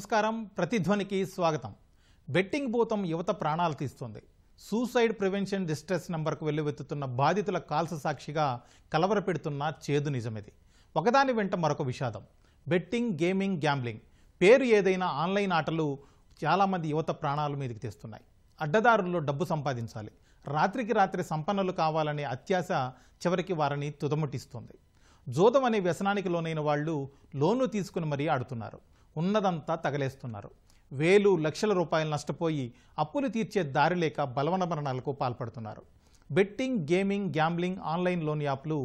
నమస్కారం. ప్రతిధ్వనికి స్వాగతం. బెట్టింగ్ భూతం యువత ప్రాణాలు తీస్తుంది. సూసైడ్ ప్రివెన్షన్ డిస్ట్రెస్ నంబర్కు వెల్లువెత్తుతున్న బాధితుల కాల్స సాక్షిగా కలవరపెడుతున్న చేదు నిజమిది. ఒకదాని వెంట మరొక విషాదం. బెట్టింగ్, గేమింగ్, గ్యాంబ్లింగ్ పేరు ఏదైనా ఆన్లైన్ ఆటలు చాలామంది యువత ప్రాణాల మీదకి తెస్తున్నాయి. అడ్డదారుల్లో డబ్బు సంపాదించాలి, రాత్రికి రాత్రి సంపన్నులు కావాలనే అత్యాశ చివరికి వారిని తుదముట్టిస్తుంది. జోదం అనే వ్యసనానికి లోనైన వాళ్ళు లోన్లు తీసుకుని మరీ ఆడుతున్నారు. ఉన్నదంతా తగలేస్తున్నారు. వేలు లక్షల రూపాయలు నష్టపోయి అప్పులు తీర్చే దారి లేక బలవన మరణాలకు పాల్పడుతున్నారు. Betting, gaming, gambling, online loan యాప్లు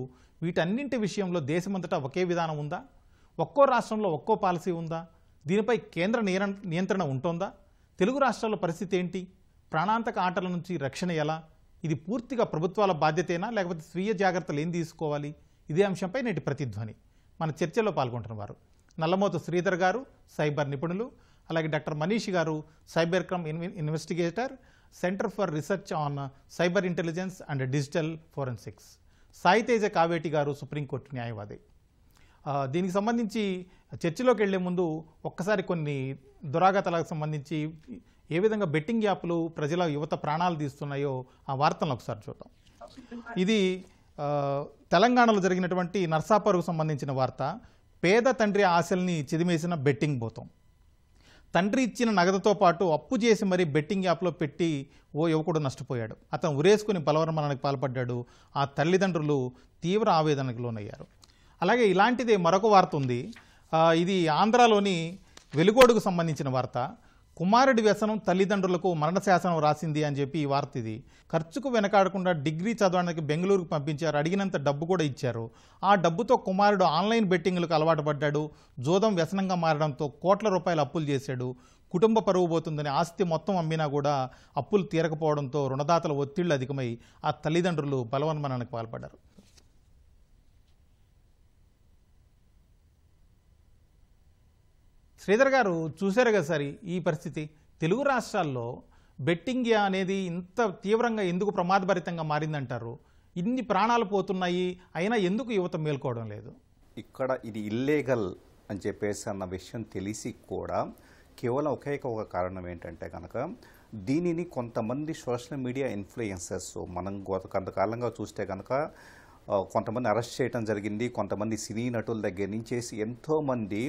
వీటన్నింటి విషయంలో దేశమంతటా ఒకే విధానం ఉందా? ఒక్కో రాష్ట్రంలో ఒక్కో పాలసీ ఉందా? దీనిపై కేంద్ర నియంత్రణ ఉంటుందా? తెలుగు రాష్ట్రాల పరిస్థితి ఏంటి? ప్రాణాంతక ఆటల నుంచి రక్షణ ఎలా? ఇది పూర్తిగా ప్రభుత్వాల బాధ్యతేనా, లేకపోతే స్వీయ జాగ్రత్తలు ఏం తీసుకోవాలి? ఇదే అంశంపై నేటి ప్రతిధ్వని. మన చర్చలో పాల్గొంటున్న వారు నల్లమోతు శ్రీధర్ గారు, సైబర్ నిపుణులు, అలాగే డాక్టర్ మనీష్ గారు, cyber crime investigator, centre for research on cyber intelligence and digital forensics, Sai Teja Kaveti గారు, సుప్రీంకోర్టు న్యాయవాది. దీనికి సంబంధించి చర్చలోకి వెళ్లే ముందు ఒక్కసారి కొన్ని దురాఘాతాలకు సంబంధించి ఏ విధంగా బెట్టింగ్ యాప్లు ప్రజల యువత ప్రాణాలు తీస్తున్నాయో ఆ వార్తలను ఒకసారి చూద్దాం. ఇది తెలంగాణలో జరిగినటువంటి నర్సాపూర్కు సంబంధించిన వార్త. పేద తండ్రి ఆశల్ని చిదిమేసిన బెట్టింగ్ భూతం. తండ్రి ఇచ్చిన నగదుతో పాటు అప్పు చేసి మరీ బెట్టింగ్ యాప్లో పెట్టి ఓ యువకుడు నష్టపోయాడు. అతను ఉరేసుకుని బలవన్మరణానికి పాల్పడ్డాడు. ఆ తల్లిదండ్రులు తీవ్ర ఆవేదనకు లోనయ్యారు. అలాగే ఇలాంటిదే మరొక వార్త ఉంది. ఇది ఆంధ్రాలోని వెలుగోడుకు సంబంధించిన వార్త. కుమారుడి వ్యసనం తల్లిదండ్రులకు మరణశాసనం రాసింది అని చెప్పి ఈ వార్త. ఇది ఖర్చుకు వెనకాడకుండా డిగ్రీ చదవడానికి బెంగళూరుకు పంపించారు. అడిగినంత డబ్బు కూడా ఇచ్చారు. ఆ డబ్బుతో కుమారుడు ఆన్లైన్ బెట్టింగ్లకు అలవాటు పడ్డాడు. జోదం వ్యసనంగా మారడంతో కోట్ల రూపాయల అప్పులు చేశాడు. కుటుంబ పరువు పోతుందని ఆస్తి మొత్తం అమ్మినా కూడా అప్పులు తీరకపోవడంతో రుణదాతల ఒత్తిళ్లు అధికమై ఆ తల్లిదండ్రులు బలవన్మరణానికి పాల్పడ్డారు. శ్రీధర్ గారు, చూశారు కదా సార్ ఈ పరిస్థితి. తెలుగు రాష్ట్రాల్లో బెట్టింగ్ అనేది ఇంత తీవ్రంగా ఎందుకు ప్రమాదభరితంగా మారిందంటారు? ఇన్ని ప్రాణాలు పోతున్నాయి, అయినా ఎందుకు యువత మేల్కోవడం లేదు? ఇక్కడ ఇది ఇల్లీగల్ అని చెప్పేసి అన్న విషయం తెలిసి కూడా కేవలం ఒక కారణం ఏంటంటే కనుక దీనిని కొంతమంది సోషల్ మీడియా ఇన్ఫ్లుయెన్సర్స్ మనం కొంతకాలంగా చూస్తే కనుక కొంతమంది అరెస్ట్ చేయడం జరిగింది. కొంతమంది సినీ నటుల దగ్గర నుంచి ఎంతోమంది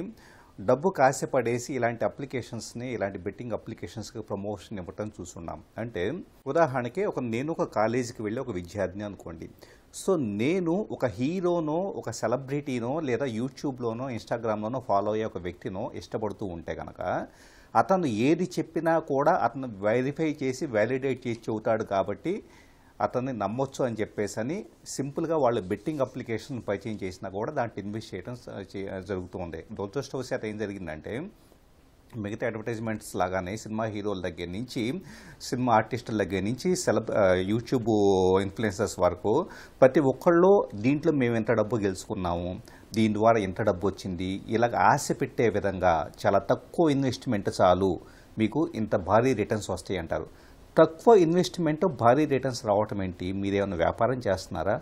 డబ్బు కాశపడేసి ఇలాంటి అప్లికేషన్స్ని, ఇలాంటి బెట్టింగ్ అప్లికేషన్స్కి ప్రమోషన్ ఇవ్వటం చూస్తున్నాం. అంటే ఉదాహరణకి నేను ఒక కాలేజీకి వెళ్ళి ఒక విద్యార్థిని అనుకోండి. సో నేను ఒక హీరోనో, ఒక సెలబ్రిటీనో, లేదా యూట్యూబ్లోనో, ఇన్స్టాగ్రామ్లోనో ఫాలో అయ్యే ఒక వ్యక్తినో ఇష్టపడుతూ ఉంటే కనుక అతను ఏది చెప్పినా కూడా అతను వెరిఫై చేసి వ్యాలిడేట్ చేసి చెబుతాడు కాబట్టి అతన్ని నమ్మొచ్చు అని చెప్పేసి సింపుల్గా వాళ్ళు బెట్టింగ్ అప్లికేషన్ పరిచయం చేసినా కూడా దాంట్లో ఇన్వెస్ట్ చేయడం జరుగుతుంది. దురదృష్టవశాత్తు ఏం జరిగిందంటే మిగతా అడ్వర్టైజ్మెంట్స్ లాగానే సినిమా హీరోల దగ్గర నుంచి, సినిమా ఆర్టిస్టుల దగ్గర నుంచి, యూట్యూబ్ ఇన్ఫ్లుయెన్సర్స్ వరకు ప్రతి ఒక్కళ్ళు దీంట్లో మేము ఎంత డబ్బు గెలుచుకున్నాము, దీని ద్వారా ఎంత డబ్బు వచ్చింది, ఇలాగ ఆశ పెట్టే విధంగా చాలా తక్కువ ఇన్వెస్ట్మెంట్ చాలు మీకు ఇంత భారీ రిటర్న్స్ వస్తాయి అంటారు. తక్కువ ఇన్వెస్ట్మెంట్ భారీ రిటర్న్స్ రావటం ఏంటి? మీరేమైనా వ్యాపారం చేస్తున్నారా?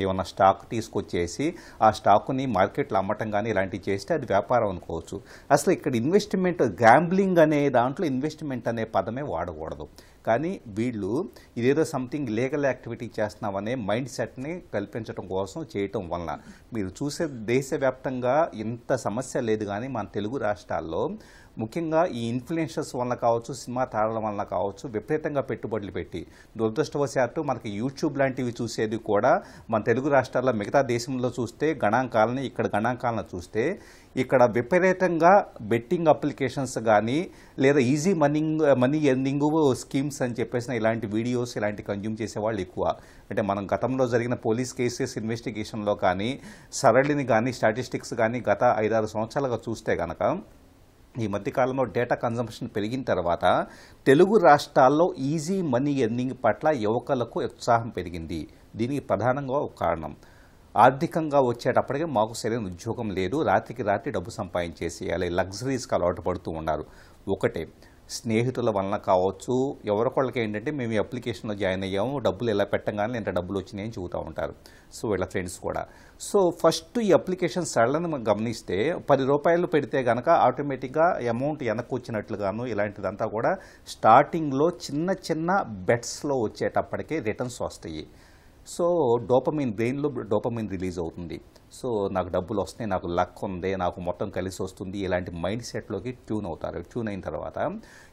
ఏమన్నా స్టాక్ తీసుకొచ్చేసి ఆ స్టాక్ని మార్కెట్లో అమ్మటం కానీ ఇలాంటివి చేస్తే అది వ్యాపారం అనుకోవచ్చు. అసలు ఇక్కడ ఇన్వెస్ట్మెంట్, గ్యాంబ్లింగ్ అనే దాంట్లో ఇన్వెస్ట్మెంట్ అనే పదమే వాడకూడదు. కానీ వీళ్ళు ఇదేదో సంథింగ్ లీగల్ యాక్టివిటీ చేస్తున్నామనే మైండ్ సెట్ని కల్పించడం కోసం చేయటం వలన మీరు చూసే దేశవ్యాప్తంగా ఇంత సమస్య లేదు. కానీ మన తెలుగు రాష్ట్రాల్లో ముఖ్యంగా ఈ ఇన్ఫ్లుయెన్సర్స్ వలన కావచ్చు, సినిమా తారల వలన కావచ్చు, విపరీతంగా పెట్టుబడులు పెట్టి దురదృష్టవశాత్తు మనకి యూట్యూబ్ లాంటివి చూసేది కూడా మన తెలుగు రాష్ట్రాల్లో, మిగతా దేశంలో చూస్తే గణాంకాలని, ఇక్కడ గణాంకాలను చూస్తే ఇక్కడ విపరీతంగా బెట్టింగ్ అప్లికేషన్స్ కానీ లేదా ఈజీ మనీ ఎర్నింగ్ స్కీమ్స్ అని చెప్పేసిన ఇలాంటి వీడియోస్, ఇలాంటి కన్జ్యూమ్ చేసేవాళ్ళు ఎక్కువ. అంటే మనం గతంలో జరిగిన పోలీస్ కేసెస్ ఇన్వెస్టిగేషన్లో కానీ, సరళిని కానీ, స్టాటిస్టిక్స్ కానీ గత 5-6 సంవత్సరాలుగా చూస్తే కనుక ఈ మధ్యకాలంలో డేటా కన్జంప్షన్ పెరిగిన తర్వాత తెలుగు రాష్ట్రాల్లో ఈజీ మనీ ఎర్నింగ్ పట్ల యువకులకు ఉత్సాహం పెరిగింది. దీనికి ప్రధానంగా ఒక కారణం, ఆర్థికంగా వచ్చేటప్పటికే మాకు సరైన ఉద్యోగం లేదు, రాత్రికి రాత్రి డబ్బు సంపాదించేసేయాలి, లగ్జరీస్కి అలవాటు పడుతూ ఉన్నారు. ఒకటే స్నేహితుల వలన కావచ్చు, ఎవరికొళ్ళకి ఏంటంటే మేము ఈ అప్లికేషన్లో జాయిన్ అయ్యాము, డబ్బులు ఇలా పెట్టగానే ఇంత డబ్బులు వచ్చినాయని చెబుతూ ఉంటారు. సో వీళ్ళ ఫ్రెండ్స్ కూడా. సో ఫస్ట్ ఈ అప్లికేషన్ సరళని మనం గమనిస్తే ₹10 పెడితే కనుక ఆటోమేటిక్గా అమౌంట్ వెనక్కి వచ్చినట్లుగాను ఇలాంటిదంతా కూడా స్టార్టింగ్లో చిన్న చిన్న బెట్స్లో వచ్చేటప్పటికే రిటర్న్స్ వస్తాయి. సో బ్రెయిన్లో డోపమిన్ రిలీజ్ అవుతుంది. సో నాకు డబ్బులు వస్తున్నాయి, నాకు లక్ ఉంది, నాకు మొత్తం కలిసి వస్తుంది, ఇలాంటి మైండ్ సెట్లోకి ట్యూన్ అవుతారు. ట్యూన్ అయిన తర్వాత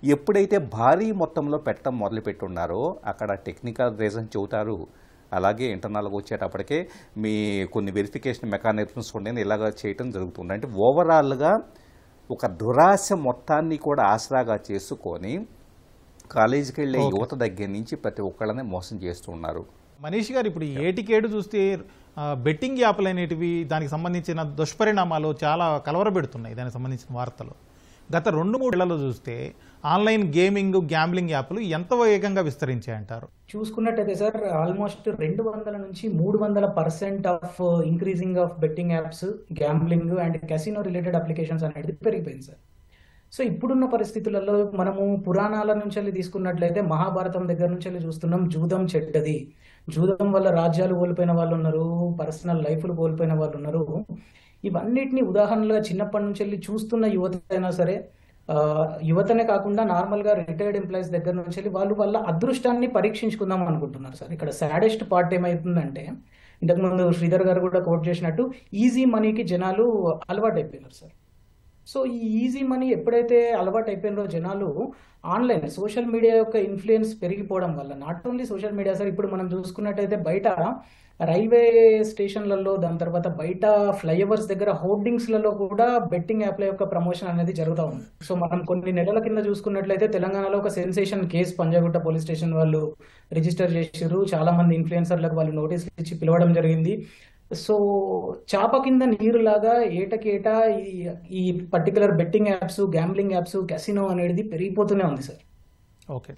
ఎప్పుడైతే భారీ మొత్తంలో పెట్టడం మొదలుపెట్టున్నారో అక్కడ టెక్నికల్ రీజన్ చెబుతారు. అలాగే ఇంటర్నల్గా వచ్చేటప్పటికే మీ కొన్ని వెరిఫికేషన్ మెకానిజమ్స్ ఉండేది ఇలాగ చేయటం జరుగుతుంది. అంటే ఓవరాల్గా ఒక దురాశ మొత్తాన్ని కూడా ఆసరాగా చేసుకొని కాలేజీకి వెళ్ళే యువత దగ్గర నుంచి ప్రతి ఒక్కళ్ళని మోసం చేస్తూ ఉన్నారు. మనీష్ గారు, ఇప్పుడు ఏటికేడు చూస్తే బెట్టింగ్ యాప్లు అనేటివి దానికి సంబంధించిన దుష్పరిణామాలు చాలా కలవరపెడుతున్నాయి. దానికి సంబంధించిన వార్తలు గత 2-3 ఏళ్లలో చూస్తే ఆన్లైన్ గేమింగ్, గ్యాంబ్లింగ్ యాప్లు ఎంత వేగంగా విస్తరించాయంటారు? చూసుకున్నట్టయితే సార్, ఆల్మోస్ట్ 200 నుంచి 300% of increasing of betting apps, gambling and casino related applications అనేది పెరిగిపోయింది సార్. సో ఇప్పుడున్న పరిస్థితులలో మనము పురాణాల నుంచి వెళ్ళి తీసుకున్నట్లయితే మహాభారతం దగ్గర నుంచి వెళ్ళి చూస్తున్నాం, జూదం చెడ్డది, జూదం వల్ల రాజ్యాలు కోల్పోయిన వాళ్ళు ఉన్నారు, పర్సనల్ లైఫ్లు కోల్పోయిన వాళ్ళు ఉన్నారు. ఇవన్నిటిని ఉదాహరణలుగా చిన్నప్పటి నుంచి వెళ్ళి చూస్తున్న యువత అయినా సరే, యువతనే కాకుండా నార్మల్గా రిటైర్డ్ ఎంప్లాయీస్ దగ్గర నుంచి వెళ్ళి వాళ్ళు వాళ్ళ అదృష్టాన్ని పరీక్షించుకుందాం అనుకుంటున్నారు సార్. ఇక్కడ సాడెస్ట్ పార్ట్ ఏమైతుందంటే, ఇంతకుముందు శ్రీధర్ గారు కూడా కోట్ చేసినట్టు ఈజీ మనీకి జనాలు అలవాటు అయిపోయినారు సార్. సో ఈ ఈజీ మనీ ఎప్పుడైతే అలవాటు అయిపోయినారో జనాలు, ఆన్లైన్ సోషల్ మీడియా యొక్క ఇన్ఫ్లుయెన్స్ పెరిగిపోవడం వల్ల, not only social media sir, ఇప్పుడు మనం చూసుకున్నట్టయితే బయట రైల్వే స్టేషన్లలో, దాని తర్వాత బయట ఫ్లైఓవర్స్ దగ్గర హోర్డింగ్స్లలో కూడా బెట్టింగ్ యాప్ల యొక్క ప్రమోషన్ అనేది జరుగుతూ ఉంది. సో మనం కొన్ని నెలల కింద చూసుకున్నట్లయితే తెలంగాణలో ఒక sensation case Panjagutta police station వాళ్ళు రిజిస్టర్ చేసారు. చాలా మంది ఇన్ఫ్లుయెన్సర్లకు వాళ్ళు నోటీసులు ఇచ్చి పిలవడం జరిగింది. సో చాప కింద నీరులాగా ఏటకేటా ఈ particular betting apps, gambling apps, casino అనేది పెరిగిపోతూనే ఉంది సార్. ఓకే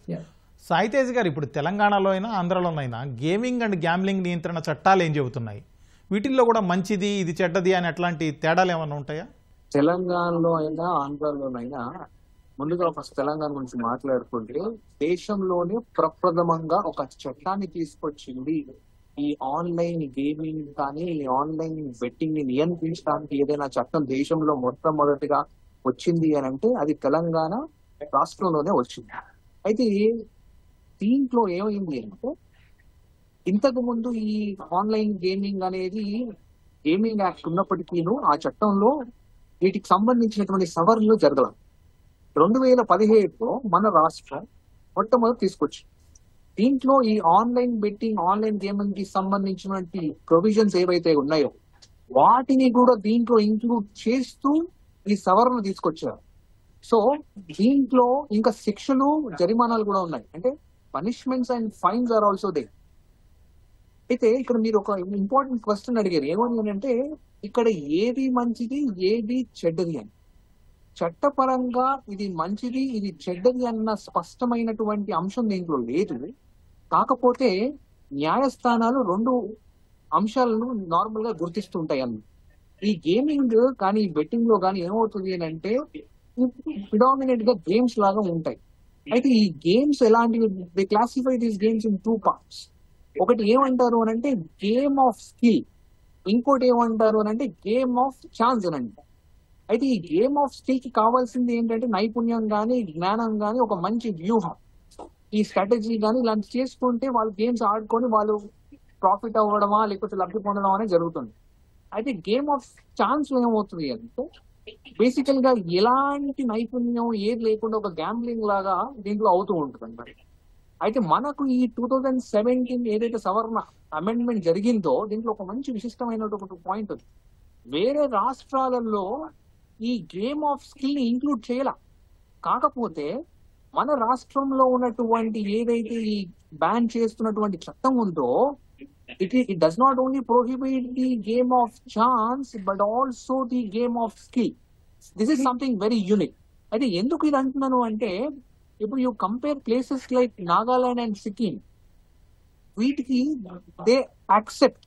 సాయితేజ్ గారు, ఇప్పుడు తెలంగాణలో అయినా ఆంధ్రలోనైనా గేమింగ్ అండ్ గ్యాంబ్లింగ్ నియంత్రణ చట్టాలు ఏం చెబుతున్నాయి? వీటిల్లో కూడా మంచిది, ఇది చెడ్డది అని అట్లాంటి తేడాలు ఏమైనా ఉంటాయా? తెలంగాణలో అయినా ఆంధ్రలోనైనా, ముందుగా ఫస్ట్ తెలంగాణ గురించి మాట్లాడుకుంటే, దేశంలోనే ప్రప్రథమంగా ఒక చట్టాన్ని తీసుకొచ్చింది ఈ ఆన్లైన్ గేమింగ్ కానీ ఈ ఆన్లైన్ బెట్టింగ్ ని నియంత్రించడానికి ఏదైనా చట్టం దేశంలో మొట్టమొదటిగా వచ్చింది అని అంటే అది తెలంగాణ రాష్ట్రంలోనే వచ్చింది. అయితే దీంట్లో ఏమైంది అంటే, ఇంతకు ముందు ఈ ఆన్లైన్ గేమింగ్ అనేది గేమింగ్ యాక్ట్ ఉన్నప్పటికీను ఆ చట్టంలో వీటికి సంబంధించినటువంటి సవరణలు జరగల. 2017లో మన రాష్ట్రం మొట్టమొదటి తీసుకొచ్చింది. దీంట్లో ఈ ఆన్లైన్ బెట్టింగ్, ఆన్లైన్ గేమింగ్ కి సంబంధించినటువంటి ప్రొవిజన్స్ ఏవైతే ఉన్నాయో వాటిని కూడా దీంట్లో ఇంక్లూడ్ చేస్తూ ఈ సవరణ తీసుకొచ్చారు. సో దీంట్లో ఇంకా శిక్షలు, జరిమానాలు కూడా ఉన్నాయి. అంటే punishments and fines are also there. అయితే ఇక్కడ మీరు ఒక ఇంపార్టెంట్ క్వశ్చన్ అడిగారు, ఏమని అంటే ఇక్కడ ఏది మంచిది, ఏది చెడ్డది అని. చట్టపరంగా ఇది మంచిది, ఇది చెడ్డది అన్న స్పష్టమైనటువంటి అంశం దీంట్లో లేదు. కాకపోతే న్యాయస్థానాలు 2 అంశాలను నార్మల్ గా గుర్తిస్తుంటాయి అన్న. ఈ గేమింగ్ కానీ బెట్టింగ్ లో కానీ ఏమవుతుంది అని అంటే ప్రిడామినెంట్ గా గేమ్స్ లాగా ఉంటాయి. అయితే ఈ గేమ్స్ ఎలాంటివి, they classify these games in 2 parts. ఒకటి ఏమంటారు అని అంటే గేమ్ ఆఫ్ స్కిల్, ఇంకోటి ఏమంటారు అని అంటే గేమ్ ఆఫ్ ఛాన్స్ అని అంటారు. అయితే ఈ గేమ్ ఆఫ్ స్కిల్ కి కావాల్సింది ఏంటంటే నైపుణ్యం కానీ, జ్ఞానం కానీ, ఒక మంచి వ్యూహం, ఈ స్ట్రాటజీ కానీ ఇలాంటి చేసుకుంటే వాళ్ళు గేమ్స్ ఆడుకొని వాళ్ళు ప్రాఫిట్ అవ్వడమా లేకపోతే లబ్ధి పొందడం అనేది జరుగుతుంది. అయితే గేమ్ ఆఫ్ ఛాన్స్ ఏమవుతుంది అంటే బేసికల్ గా ఎలాంటి నైపుణ్యం ఏది లేకుండా ఒక గ్యాంబ్లింగ్ లాగా దీంట్లో అవుతూ ఉంటుంది అన్నమాట. అయితే మనకు ఈ 2017 ఏదైతే సవరణ అమెండ్మెంట్ జరిగిందో దీంట్లో ఒక మంచి విశిష్టమైనటువంటి పాయింట్ ఉంది. వేరే రాష్ట్రాలలో ఈ గేమ్ ఆఫ్ స్కిల్ ని ఇంక్లూడ్ చేయాల. కాకపోతే మన రాష్ట్రంలో ఉన్నటువంటి ఏదైతే ఈ బ్యాన్ చేస్తున్నటువంటి చట్టం ఉందో it does not only prohibit the game of chance but also the game of skill. This is something very unique. అయితే ఎందుకు ఇది అంటున్నాను అంటే, ఇప్పుడు you compare places like Nagaland and Sikkim, వీటికి they accept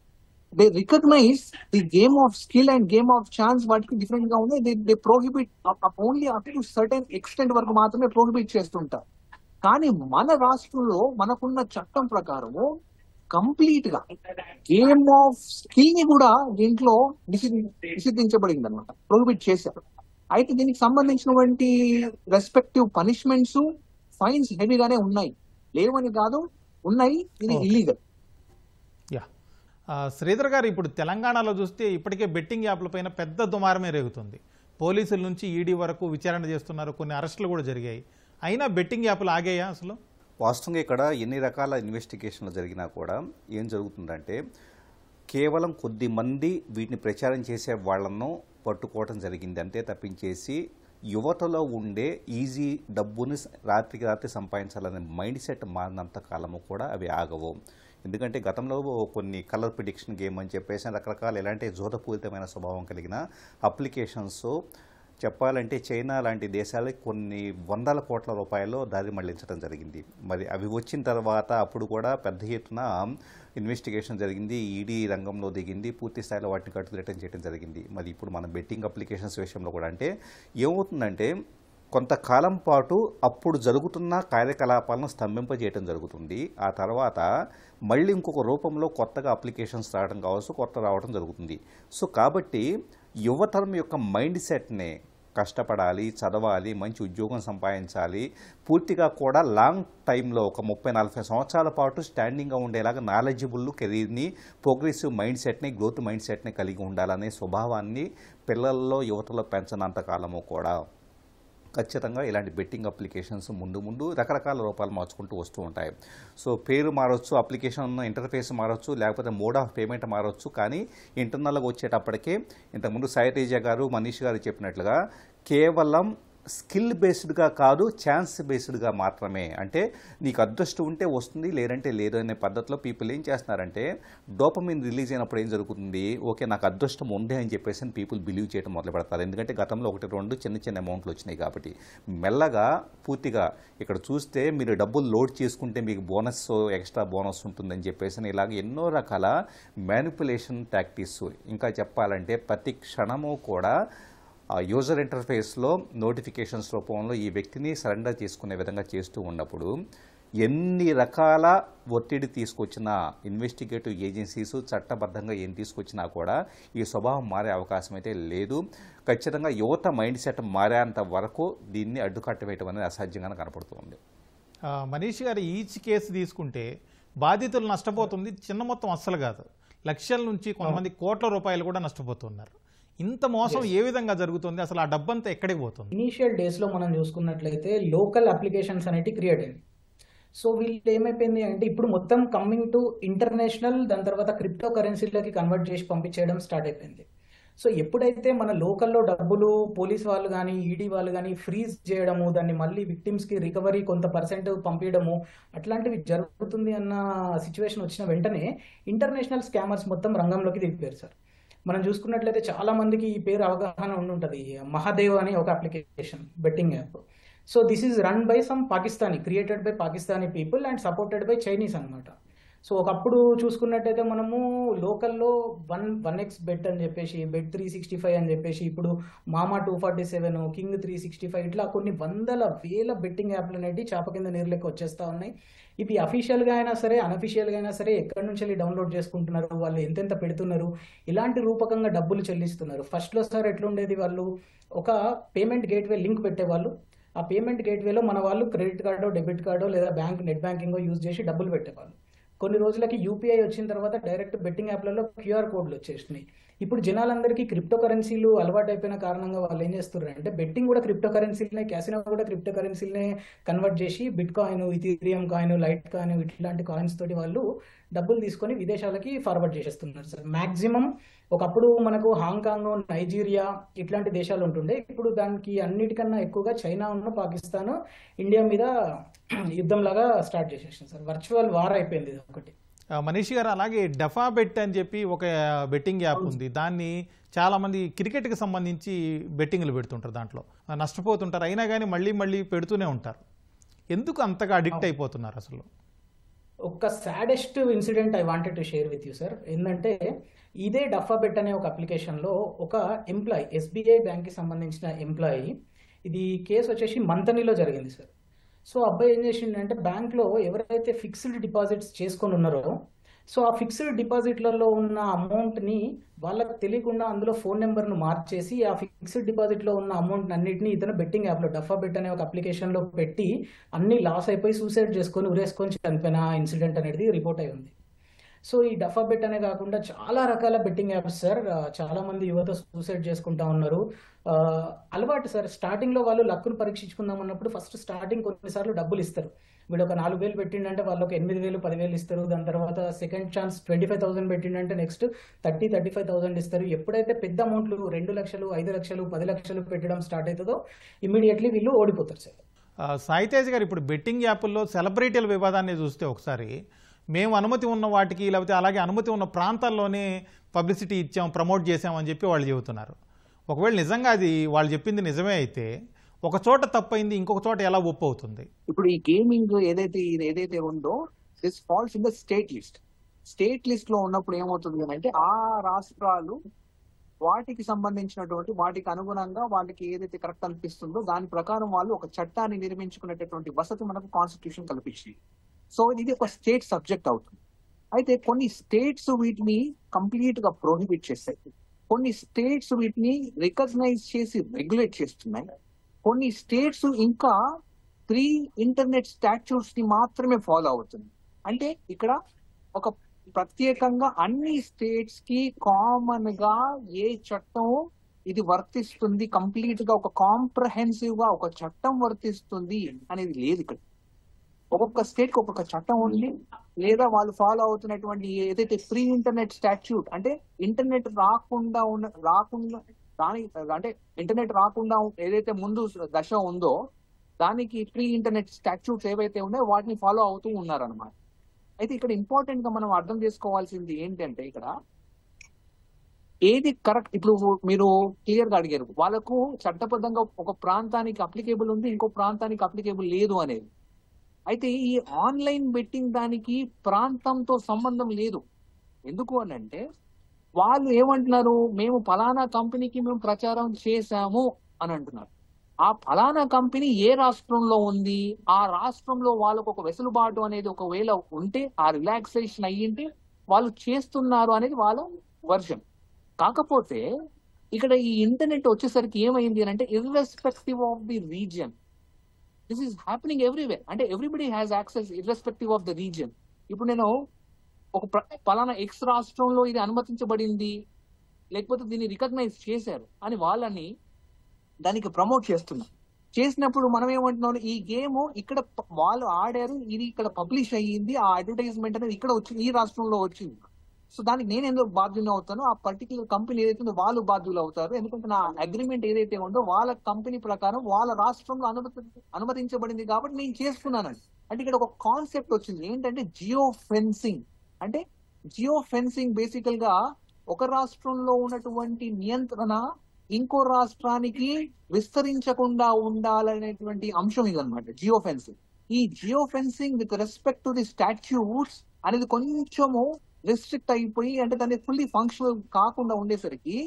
they recognize the game of skill and game of chance వాటికి different గా ఉంది. They prohibit only up to certain extent వరకు మాత్రమే ప్రోహిబిట్ చేస్తుంటారు. కానీ మన రాష్ట్రంలో మనకున్న చట్టం ప్రకారము కంప్లీట్ గా గేమ్ ఆఫ్ స్కిల్ ని కూడా దీంట్లో నిషేధించబడింది అనమాట, ప్రోహిబిట్ చేశారు. అయితే దీనికి సంబంధించినటువంటి రెస్పెక్టివ్ పనిష్మెంట్స్, ఫైన్స్ హెవీగానే ఉన్నాయి, లేవని కాదు, ఉన్నాయి. ఇది ఇల్లీగల్. యా శ్రీధర్ గారు, ఇప్పుడు తెలంగాణలో చూస్తే ఇప్పటికే బెట్టింగ్ యాప్ల పైన పెద్ద దుమారమే రేగుతుంది. పోలీసుల నుంచి ఈడీ వరకు విచారణ చేస్తున్నారు, కొన్ని అరెస్టులు కూడా జరిగాయి. అయినా బెట్టింగ్ యాప్లు ఆగాయా అసలు? వాస్తవంగా ఇక్కడ ఎన్ని రకాల ఇన్వెస్టిగేషన్లు జరిగినా కూడా ఏం జరుగుతుందంటే కేవలం కొద్ది మంది వీటిని ప్రచారం చేసే వాళ్ళను పట్టుకోవటం జరిగింది అంతే తప్పించేసి యువతలో ఉండే ఈజీ డబ్బుని రాత్రికి రాత్రి సంపాదించాలనే మైండ్ సెట్ మారినంత కాలము కూడా అవి ఆగవు. ఎందుకంటే గతంలో కొన్ని కలర్ ప్రిడిక్షన్ గేమ్ అని చెప్పేసి రకరకాల ఎలాంటి జోదపూరితమైన స్వభావం కలిగిన అప్లికేషన్స్ చెప్పాలంటే చైనా లాంటి దేశాలకు కొన్ని వందల కోట్ల రూపాయలు దారి మళ్లించడం జరిగింది. మరి అవి వచ్చిన తర్వాత అప్పుడు కూడా పెద్ద ఎత్తున ఇన్వెస్టిగేషన్ జరిగింది, ఈడీ రంగంలో దిగింది, పూర్తి స్థాయిలో వాటిని కట్టుదిట్టం చేయడం జరిగింది. మరి ఇప్పుడు మన బెట్టింగ్ అప్లికేషన్స్ విషయంలో కూడా అంటే ఏమవుతుందంటే కొంతకాలం పాటు అప్పుడు జరుగుతున్న కార్యకలాపాలను స్తంభింపజేయడం జరుగుతుంది. ఆ తర్వాత మళ్ళీ ఇంకొక రూపంలో కొత్తగా అప్లికేషన్స్ రావడం కావచ్చు, కొత్త రావడం జరుగుతుంది. సో కాబట్టి యువతరం యొక్క మైండ్ సెట్నే కష్టపడాలి, చదవాలి, మంచి ఉద్యోగం సంపాదించాలి, పూర్తిగా కూడా లాంగ్ టైంలో ఒక 30-40 సంవత్సరాల పాటు స్టాండింగ్గా ఉండేలాగా నాలెడ్జబుల్ కెరీర్ని, ప్రోగ్రెసివ్ మైండ్ సెట్ని, గ్రోత్ మైండ్ సెట్ని కలిగి ఉండాలనే స్వభావాన్ని పిల్లల్లో యువతలో పెంచనంతకాలము కూడా ఖచ్చితంగా ఇలాంటి బెట్టింగ్ అప్లికేషన్స్ ముందు ముందు రకరకాల రూపాలు మార్చుకుంటూ వస్తూ ఉంటాయి. సో పేరు మారొచ్చు, అప్లికేషన్ ఇంటర్ఫేస్ మారొచ్చు, లేకపోతే మోడ్ ఆఫ్ పేమెంట్ మారొచ్చు. కానీ ఇంటర్నల్గా వచ్చేటప్పటికే ఇంతకుముందు సాయి తేజ గారు, మనీష్ గారు చెప్పినట్లుగా కేవలం స్కిల్ బేస్డ్గా కాదు, ఛాన్స్ బేస్డ్గా మాత్రమే. అంటే నీకు అదృష్టం ఉంటే వస్తుంది, లేదంటే లేదు అనే పద్ధతిలో పీపుల్ ఏం చేస్తున్నారంటే డోపమిన్ రిలీజ్ అయినప్పుడు ఏం జరుగుతుంది, ఓకే నాకు అదృష్టం ఉంది అని చెప్పేసి పీపుల్ బిలీవ్ చేయడం మొదలు పెడతారు. ఎందుకంటే గతంలో 1-2 చిన్న అమౌంట్లు వచ్చినాయి కాబట్టి. మెల్లగా పూర్తిగా ఇక్కడ చూస్తే మీరు డబ్బులు లోడ్ చేసుకుంటే మీకు బోనస్, ఎక్స్ట్రా బోనస్ ఉంటుందని చెప్పేసి ఇలాగ ఎన్నో రకాల మ్యానిపులేషన్ టాక్టిక్స్, ఇంకా చెప్పాలంటే ప్రతి క్షణము కూడా యూజర్ ఇంటర్ఫేస్లో నోటిఫికేషన్స్ రూపంలో ఈ వ్యక్తిని సరెండర్ చేసుకునే విధంగా చేస్తూ ఉన్నప్పుడు ఎన్ని రకాల ఒత్తిడి తీసుకొచ్చినా ఇన్వెస్టిగేటివ్ ఏజెన్సీస్ చట్టబద్ధంగా ఏం తీసుకొచ్చినా కూడా ఈ స్వభావం మారే అవకాశం అయితే లేదు. ఖచ్చితంగా యువత మైండ్ సెట్ మారేంత వరకు దీన్ని అడ్డుకట్టవేయటం అనేది అసాధ్యంగా కనపడుతుంది. మనీష్ గారు, ఈచ్ కేసు తీసుకుంటే బాధితులు నష్టపోతుంది చిన్న మొత్తం అస్సలు కాదు, లక్షల నుంచి కొంతమంది కోట్ల రూపాయలు కూడా నష్టపోతున్నారు. ఇంత మోసం ఏ విధంగా జరుగుతుంది, అసలు ఆ డబ్బంతా ఎక్కడికి పోతుంది? ఇనీషియల్ డేస్లో మనం చూసుకున్నట్లయితే లోకల్ అప్లికేషన్స్ అనేవి క్రియేట్ అయింది. సో వీళ్ళు ఏమైపోయింది అంటే ఇప్పుడు మొత్తం కమింగ్ టు ఇంటర్నేషనల్, దాని తర్వాత క్రిప్టో కరెన్సీలోకి కన్వర్ట్ చేసి పంపించేయడం స్టార్ట్ అయిపోయింది. సో ఎప్పుడైతే మన లోకల్లో డబ్బులు పోలీస్ వాళ్ళు కానీ ఈడీ వాళ్ళు కానీ ఫ్రీజ్ చేయడము, దాన్ని మళ్ళీ విక్టిమ్స్కి రికవరీ కొంత పర్సెంట్ పంపించడము అట్లాంటివి జరుగుతుంది అన్న సిచ్యువేషన్ వచ్చిన వెంటనే ఇంటర్నేషనల్ స్కామర్స్ మొత్తం రంగంలోకి దిగిపోయారు సార్. మనం చూసుకున్నట్లయితే చాలా మందికి ఈ పేరు అవగాహన ఉండుంటుంది, మహాదేవ్ అనే ఒక application betting app. So this is run by some Pakistani, created by Pakistani people and supported by Chinese అనమాట. సో ఒకప్పుడు చూసుకున్నట్టయితే మనము లోకల్లో 1x బెట్ అని చెప్పేసి, బెట్ 365 అని చెప్పేసి, ఇప్పుడు మామా 247, కింగ్ 365 ఇట్లా కొన్ని వందల వేల బెట్టింగ్ యాప్లు అనేవి చాప కింద నీరు లెక్క వచ్చేస్తూ ఉన్నాయి. ఇవి అఫీషియల్గా అయినా సరే అన్అఫీషియల్గా అయినా సరే ఎక్కడి నుంచి వెళ్ళి డౌన్లోడ్ చేసుకుంటున్నారు, వాళ్ళు ఎంతెంత పెడుతున్నారు, ఇలాంటి రూపకంగా డబ్బులు చెల్లిస్తున్నారు. ఫస్ట్లో సార్ ఎట్లుండేది, వాళ్ళు ఒక పేమెంట్ గేట్వే లింక్ పెట్టేవాళ్ళు. ఆ పేమెంట్ గేట్వేలో మన వాళ్ళు క్రెడిట్ కార్డో, డెబిట్ కార్డో లేదా నెట్ బ్యాంకింగో యూజ్ చేసి డబ్బులు పెట్టేవాళ్ళు. కొన్ని రోజులకి యూపీఐ వచ్చిన తర్వాత డైరెక్ట్ బెట్టింగ్ యాప్లలో క్యూఆర్ కోడ్లు వచ్చేసినాయి. ఇప్పుడు జనాలందరికీ క్రిప్టో కరెన్సీలు అలవాటు అయిపోయిన కారణంగా వాళ్ళు ఏం చేస్తున్నారు అంటే బెట్టింగ్ కూడా క్రిప్టో కరెన్సీలనే, క్యాసినో కూడా క్రిప్టో కరెన్సీలనే కన్వర్ట్ చేసి bit coin, Ethereum coin, light coin ఇట్లాంటి కాయిన్స్ తోటి వాళ్ళు డబ్బులు తీసుకొని విదేశాలకి ఫార్వర్డ్ చేసేస్తున్నారు సార్. మ్యాక్సిమం ఒకప్పుడు మనకు హాంకాంగ్, నైజీరియా ఇట్లాంటి దేశాలు ఉంటుండే, ఇప్పుడు దానికి అన్నిటికన్నా ఎక్కువగా చైనా ఉన్న పాకిస్తాన్ ఇండియా మీద యుద్ధం లాగా స్టార్ట్ చేసేసింది సార్. వర్చువల్ వార్ అయిపోయింది ఇది ఒకటి. మనీష్ గారు, అలాగే డఫా బెట్ అని చెప్పి ఒక బెట్టింగ్ యాప్ ఉంది, దాన్ని చాలామంది క్రికెట్కి సంబంధించి బెట్టింగ్లు పెడుతుంటారు, దాంట్లో నష్టపోతుంటారు, అయినా కానీ మళ్ళీ పెడుతూనే ఉంటారు. ఎందుకు అంతగా అడిక్ట్ అయిపోతున్నారు అసలు? ఒక saddest incident I wanted to share with you sir. ఏంటంటే ఇదే డఫాబెట్ అనే ఒక అప్లికేషన్లో ఒక ఎంప్లాయీ, ఎస్బీఐ బ్యాంక్కి సంబంధించిన ఎంప్లాయీ, ఇది కేసు వచ్చేసి మంతనిలో జరిగింది సార్. సో అబ్బాయి ఏం చేసిండంటే బ్యాంక్లో ఎవరైతే ఫిక్స్డ్ డిపాజిట్స్ చేసుకొని ఉన్నారో, సో ఆ ఫిక్స్డ్ డిపాజిట్లలో ఉన్న అమౌంట్ని వాళ్ళకి తెలియకుండా అందులో ఫోన్ నెంబర్ను మార్చేసి ఆ ఫిక్స్డ్ డిపాజిట్లో ఉన్న అమౌంట్ అన్నింటినీ ఇతను బెట్టింగ్ యాప్లో డఫాబెట్ అనే ఒక అప్లికేషన్లో పెట్టి అన్ని లాస్ అయిపోయి సూసైడ్ చేసుకొని ఉరేసుకొని చనిపోయిన ఇన్సిడెంట్ అనేది రిపోర్ట్ అయి ఉంది. సో ఈ డఫాబెట్ అనే కాకుండా చాలా రకాల బెట్టింగ్ యాప్స్ సార్, చాలా మంది యువత సూసైడ్ చేసుకుంటా ఉన్నారు. అలవాటు సార్, స్టార్టింగ్లో వాళ్ళు లక్కును పరీక్షించుకుందాం అన్నప్పుడు ఫస్ట్ స్టార్టింగ్ కొన్నిసార్లు డబ్బులు ఇస్తారు. వీడు ఒక 4,000 పెట్టిండంటే వాళ్ళకి 8,000 10,000 ఇస్తారు. దాని తర్వాత సెకండ్ ఛాన్స్ 25,000 పెట్టిండంటే నెక్స్ట్ 35,000 ఇస్తారు. ఎప్పుడైతే పెద్ద అమౌంట్లు 2 లక్షలు 5 లక్షలు 10 లక్షలు పెట్టడం స్టార్ట్ అవుతుందో ఇమ్మీడియట్లీ వీళ్ళు ఓడిపోతారు సార్. సాయితేజ్ గారు, ఇప్పుడు బెట్టింగ్ యాప్ల్లో సెలబ్రిటీల వివాదాన్ని చూస్తే ఒకసారి మేము అనుమతి ఉన్న వాటికి లేకపోతే అలాగే అనుమతి ఉన్న ప్రాంతాల్లోనే పబ్లిసిటీ ఇచ్చాం, ప్రమోట్ చేసామని చెప్పి వాళ్ళు చెబుతున్నారు. ఒకవేళ నిజంగా అది వాళ్ళు చెప్పింది నిజమే అయితే ఒక చోట తప్పైంది ఇంకొక చోట ఎలా ఒప్పు అవుతుంది? ఇప్పుడు ఈ గేమింగ్ ఏదైతే ఉందో this falls in the state list. State list లో ఉన్నప్పుడు ఏమవుతుంది అంటే ఆ రాష్ట్రాలు వాటికి సంబంధించినటువంటి వాటికి అనుగుణంగా వాళ్ళకి ఏదైతే కరెక్ట్ అనిపిస్తుందో దాని ప్రకారం వాళ్ళు ఒక చట్టాన్ని నిర్మించుకునేటటువంటి వసతి మనకు కాన్స్టిట్యూషన్ కల్పించింది. సో ఇది ఒక స్టేట్ సబ్జెక్ట్ అవుతుంది. అయితే కొన్ని స్టేట్స్ వీటిని కంప్లీట్ గా ప్రోహిబిట్ చేస్తాయి, కొన్ని స్టేట్స్ వీటిని రికగ్నైజ్ చేసి రెగ్యులేట్ చేస్తున్నాయి, కొన్ని స్టేట్స్ ఇంకా ప్రీ ఇంటర్నెట్ స్టాట్యూట్స్ ని మాత్రమే ఫాలో అవుతుంది. అంటే ఇక్కడ ఒక ప్రత్యేకంగా అన్ని స్టేట్స్ కి కామన్ గా ఏ చట్టం ఇది వర్తిస్తుంది, కంప్లీట్ గా ఒక కాంప్రహెన్సివ్ గా ఒక చట్టం వర్తిస్తుంది అనేది లేదు. ఇక్కడ ఒక్కొక్క స్టేట్ కి ఒక్కొక్క చట్టం ఉంది, లేదా వాళ్ళు ఫాలో అవుతున్నటువంటి ఏదైతే ప్రీ ఇంటర్నెట్ స్టాట్యూట్ అంటే ఇంటర్నెట్ రాకుండా అంటే ఇంటర్నెట్ రాకుండా ఏదైతే ముందు దశ ఉందో దానికి ప్రీ ఇంటర్నెట్ స్టాట్యూట్స్ ఏవైతే ఉన్నాయో వాటిని ఫాలో అవుతూ ఉన్నారనమాట. అయితే ఇక్కడ ఇంపార్టెంట్ గా మనం అర్థం చేసుకోవాల్సింది ఏంటంటే ఇక్కడ ఏది కరెక్ట్. ఇప్పుడు మీరు క్లియర్ గా అడిగారు, వాళ్ళకు చట్టబద్ధంగా ఒక ప్రాంతానికి అప్లికేబుల్ ఉంది, ఇంకో ప్రాంతానికి అప్లికేబుల్ లేదు అనేది. అయితే ఈ ఆన్లైన్ బెట్టింగ్ దానికి ప్రాంతంతో సంబంధం లేదు. ఎందుకు అని అంటే వాళ్ళు ఏమంటున్నారు, మేము ఫలానా కంపెనీకి మేము ప్రచారం చేశాము అని అంటున్నారు. ఆ ఫలానా కంపెనీ ఏ రాష్ట్రంలో ఉంది, ఆ రాష్ట్రంలో వాళ్ళకు ఒక వెసులుబాటు అనేది ఒకవేళ ఉంటే, ఆ రిలాక్సేషన్ అయ్యింటే వాళ్ళు చేస్తున్నారు అనేది వాళ్ళ వర్షన్. కాకపోతే ఇక్కడ ఈ ఇంటర్నెట్ వచ్చేసరికి ఏమైంది అని అంటే irrespective of the region this is happening everywhere. అంటే everybody has access irrespective of the region. ఇప్పుడు నేను ఒక పలానా ఎక్స్ రాష్ట్రంలో ఇది అనుమతించబడింది, లేకపోతే దీన్ని రికగ్నైజ్ చేశారు అని వాళ్ళని దానికి ప్రమోట్ చేసినప్పుడు మనం ఏమంటున్నాం, ఈ గేమ్ ఇక్కడ వాళ్ళు ఆడారు, ఇది ఇక్కడ పబ్లిష్ అయ్యింది, ఆ అడ్వర్టైజ్మెంట్ అనేది ఇక్కడ వచ్చింది, ఈ రాష్ట్రంలో వచ్చింది. సో దానికి నేను ఎందుకు బాధ్యులు అవుతానో ఆ పర్టికులర్ కంపెనీ ఏదైతే ఉందో వాళ్ళు బాధ్యులు అవుతారు. ఎందుకంటే నా అగ్రిమెంట్ ఏదైతే ఉందో వాళ్ళ కంపెనీ ప్రకారం వాళ్ళ రాష్ట్రంలో అనుమతించబడింది కాబట్టి నేను చేసుకున్నానండి. అంటే ఇక్కడ ఒక కాన్సెప్ట్ వచ్చింది ఏంటంటే జియో ఫెన్సింగ్. అంటే జియో ఫెన్సింగ్ బేసికల్ గా ఒక రాష్ట్రంలో ఉన్నటువంటి నియంత్రణ ఇంకో రాష్ట్రానికి విస్తరించకుండా ఉండాలనేటువంటి అంశం ఇదన్నమాట జియో ఫెన్సింగ్. ఈ geo fencing with respect to the statutes అనేది కొంచెము రిస్ట్రిక్ట్ అయిపోయి, అంటే దాన్ని ఫుల్లీ ఫంక్షనల్ కాకుండా ఉండేసరికి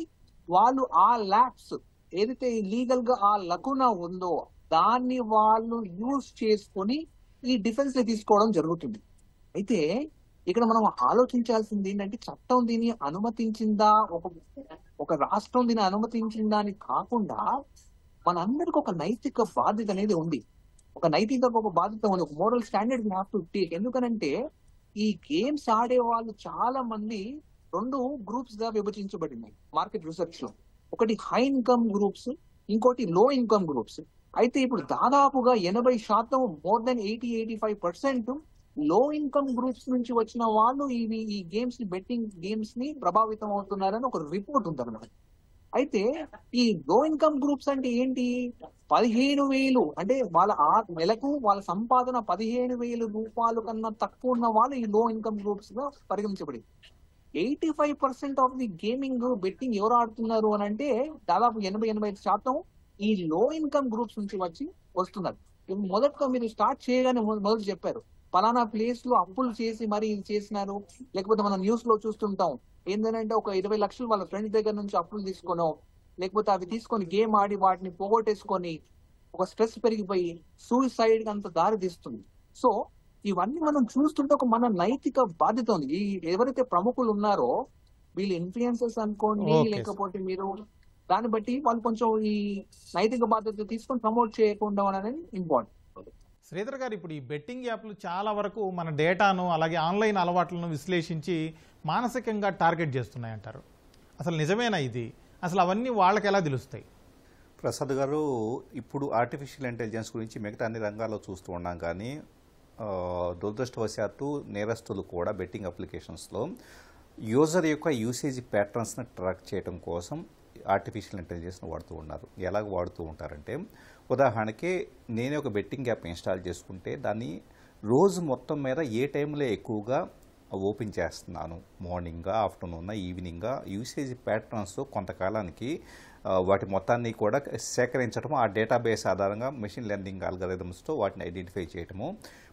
వాళ్ళు ఆ ల్యాబ్స్ ఏదైతే లీగల్ గా ఆ లకున ఉందో దాన్ని వాళ్ళు యూజ్ చేసుకొని ఈ డిఫెన్స్ ని తీసుకోవడం జరుగుతుంది. అయితే ఇక్కడ మనం ఆలోచించాల్సింది ఏంటంటే చట్టం దీన్ని అనుమతించిందా, ఒక రాష్ట్రం దీన్ని అనుమతించిందా అని కాకుండా మనందరికి ఒక నైతిక బాధ్యత అనేది ఉంది, ఒక బాధ్యత ఉంది, ఒక moral standard we have to take. ఎందుకనంటే ఈ గేమ్స్ ఆడే వాళ్ళు చాలా మంది 2 గ్రూప్స్ గా విభజించబడినాయి మార్కెట్ రీసెర్చ్ లో. ఒకటి హై ఇన్కమ్ గ్రూప్స్, ఇంకోటి లో ఇన్కమ్ గ్రూప్స్. అయితే ఇప్పుడు దాదాపుగా 80% మోర్ దెన్ 80-85% లో ఇన్కమ్ గ్రూప్స్ నుంచి వచ్చిన వాళ్ళు ఈ గేమ్స్ ని బెట్టింగ్ గేమ్స్ ని ప్రభావితం అవుతున్నారని ఒక రిపోర్ట్ ఉంది అన్నమాట. అయితే ఈ లో ఇన్కమ్ గ్రూప్స్ అంటే ఏంటి, 15,000 అంటే వాళ్ళ నెలకు వాళ్ళ సంపాదన 15,000 రూపాయలు కన్నా తక్కువ ఉన్న వాళ్ళు ఈ లో ఇన్కమ్ గ్రూప్స్ గా పరిగణించబడింది. 85% ఆఫ్ ది గేమింగ్ బెట్టింగ్ ఎవరు ఆడుతున్నారు అని అంటే దాదాపు 80-85% ఈ లో ఇన్కమ్ గ్రూప్స్ నుంచి వస్తున్నారు. మొదటగా మీరు స్టార్ట్ చేయగానే మొదలు చెప్పారు పలానా ప్లేస్ లో అప్పులు చేసి మరి ఇది చేసినారు. లేకపోతే మనం న్యూస్ లో చూస్తుంటాం ఏంటంటే ఒక 20 లక్షలు వాళ్ళ ఫ్రెండ్స్ దగ్గర నుంచి అప్పులు తీసుకోనో, లేకపోతే అవి తీసుకొని గేమ్ ఆడి వాటిని పోగొట్టేసుకొని ఒక స్ట్రెస్ పెరిగిపోయి సూసైడ్ అంత దారి తీస్తుంది. సో ఇవన్నీ మనం చూస్తుంటే ఒక మన నైతిక బాధ్యత ఉంది. ఈ ఎవరైతే ప్రముఖులు ఉన్నారో వీళ్ళు ఇన్ఫ్లుయెన్సర్స్ అనుకోండి, ఓకే. లేకపోతే మీరు దాన్ని బట్టి వాళ్ళు కొంచెం ఈ నైతిక బాధ్యత తీసుకొని ప్రమోట్ చేయకుండా అనేది ఇంపార్టెంట్. శ్రీధర్ గారు, ఇప్పుడు ఈ బెట్టింగ్ యాప్లు చాలా వరకు మన డేటాను అలాగే ఆన్లైన్ అలవాట్లను విశ్లేషించి మానసికంగా టార్గెట్ చేస్తున్నాయంటారు. అసలు నిజమేనా ఇది? అసలు అవన్నీ వాళ్ళకి ఎలా తెలుస్తాయి? ప్రసాద్ గారు, ఇప్పుడు ఆర్టిఫిషియల్ ఇంటెలిజెన్స్ గురించి మిగతా అన్ని రంగాల్లో చూస్తూ ఉన్నాం, కానీ దురదృష్టవశాత్తు నేరస్తులు కూడా బెట్టింగ్ అప్లికేషన్స్లో యూజర్ యొక్క యూసేజ్ ప్యాటర్న్స్ని ట్రాక్ చేయడం కోసం ఆర్టిఫిషియల్ ఇంటెలిజెన్స్ని వాడుతూ ఉన్నారు. ఎలాగ వాడుతూ ఉంటారంటే, ఉదాహరణకి నేనే ఒక బెట్టింగ్ యాప్ ఇన్స్టాల్ చేసుకుంటే దాన్ని రోజు మొత్తం మీద ఏ టైంలో ఎక్కువగా ఓపెన్ చేస్తున్నాను, మార్నింగా, ఆఫ్టర్నూన్నా, ఈవినింగా, యూసేజ్ ప్యాటర్న్స్ కొంతకాలానికి వాటి మొత్తాన్ని కూడా సేకరించడము, ఆ డేటాబేస్ ఆధారంగా మెషిన్ లెర్నింగ్ ఆల్గరిథమ్స్తో వాటిని ఐడెంటిఫై చేయడము,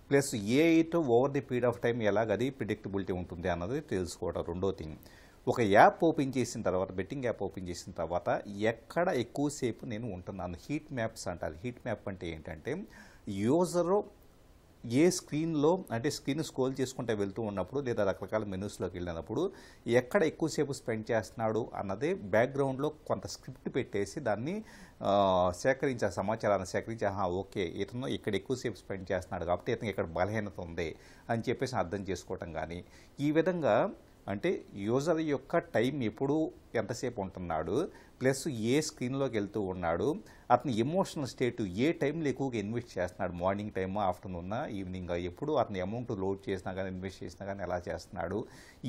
ప్లస్ ఏఐతో over the period of time ఎలాగది ప్రిడిక్టబిలిటీ ఉంటుంది అన్నది తెలుసుకోవడం. రెండో థింగ్, ఒక యాప్ ఓపెన్ చేసిన తర్వాత, బెట్టింగ్ యాప్ ఓపెన్ చేసిన తర్వాత ఎక్కడ ఎక్కువసేపు నేను ఉంటున్నాను, హీట్ మ్యాప్స్ అంటారు. హీట్ మ్యాప్ అంటే ఏంటంటే, యూజరు ఏ స్క్రీన్లో, అంటే స్క్రీన్ స్క్రోల్ చేసుకుంటే వెళ్తూ ఉన్నప్పుడు లేదా రకరకాల మెనూస్లోకి వెళ్ళినప్పుడు ఎక్కడ ఎక్కువసేపు స్పెండ్ చేస్తున్నాడు అన్నదే బ్యాక్గ్రౌండ్లో కొంత స్క్రిప్ట్ పెట్టేసి దాన్ని సేకరించే సమాచారాన్ని సేకరించి, ఓకే ఇతను ఇక్కడ ఎక్కువసేపు స్పెండ్ చేస్తున్నాడు కాబట్టి ఇతను ఇక్కడ బలహీనత ఉంది అని చెప్పేసి అర్థం చేసుకోవటం. కానీ ఈ విధంగా అంటే యూజర్ యొక్క టైం ఎప్పుడు ఎంతసేపు ఉంటున్నాడు, ప్లస్ ఏ స్క్రీన్లోకి వెళ్తూ ఉన్నాడు, అతని ఎమోషనల్ స్టేట్ ఏ టైంలో ఎక్కువగా ఇన్వెస్ట్ చేస్తున్నాడు, మార్నింగ్ టైమా, ఆఫ్టర్నూన్నా, ఈవినింగ్, ఎప్పుడు అతని అమౌంట్ లోడ్ చేసినా కానీ ఇన్వెస్ట్ చేసినా కానీ ఎలా చేస్తున్నాడు,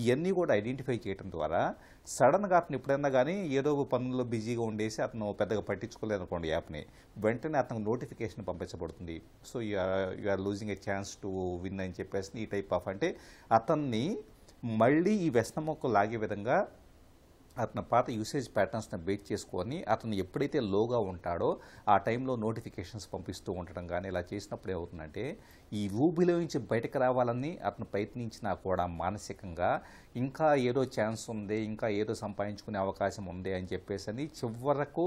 ఇవన్నీ కూడా ఐడెంటిఫై చేయడం ద్వారా సడన్గా అతను ఎప్పుడైనా కానీ ఏదో ఒక పనుల్లో బిజీగా ఉండేసి అతను పెద్దగా పట్టించుకోలేదు అనుకోండి యాప్ని, వెంటనే అతనికి నోటిఫికేషన్ పంపించబడుతుంది. So you are losing a chance to win అని చెప్పేసి ఈ టైప్ ఆఫ్, అంటే అతన్ని మళ్ళీ ఈ వ్యసనముకు లాగే విధంగా అతని పాత యూసేజ్ ప్యాటర్న్స్ని బేస్ చేసుకొని అతను ఎప్పుడైతే లోగా ఉంటాడో ఆ టైంలో నోటిఫికేషన్స్ పంపిస్తూ ఉండటం. కానీ ఇలా చేసినప్పుడు ఏమవుతుందంటే, ఈ ఊబిలో నుంచి బయటకు రావాలని అతను ప్రయత్నించినా కూడా మానసికంగా ఇంకా ఏదో ఛాన్స్ ఉంది, ఇంకా ఏదో సంపాదించుకునే అవకాశం ఉంది అని చెప్పేసి అని చివరకు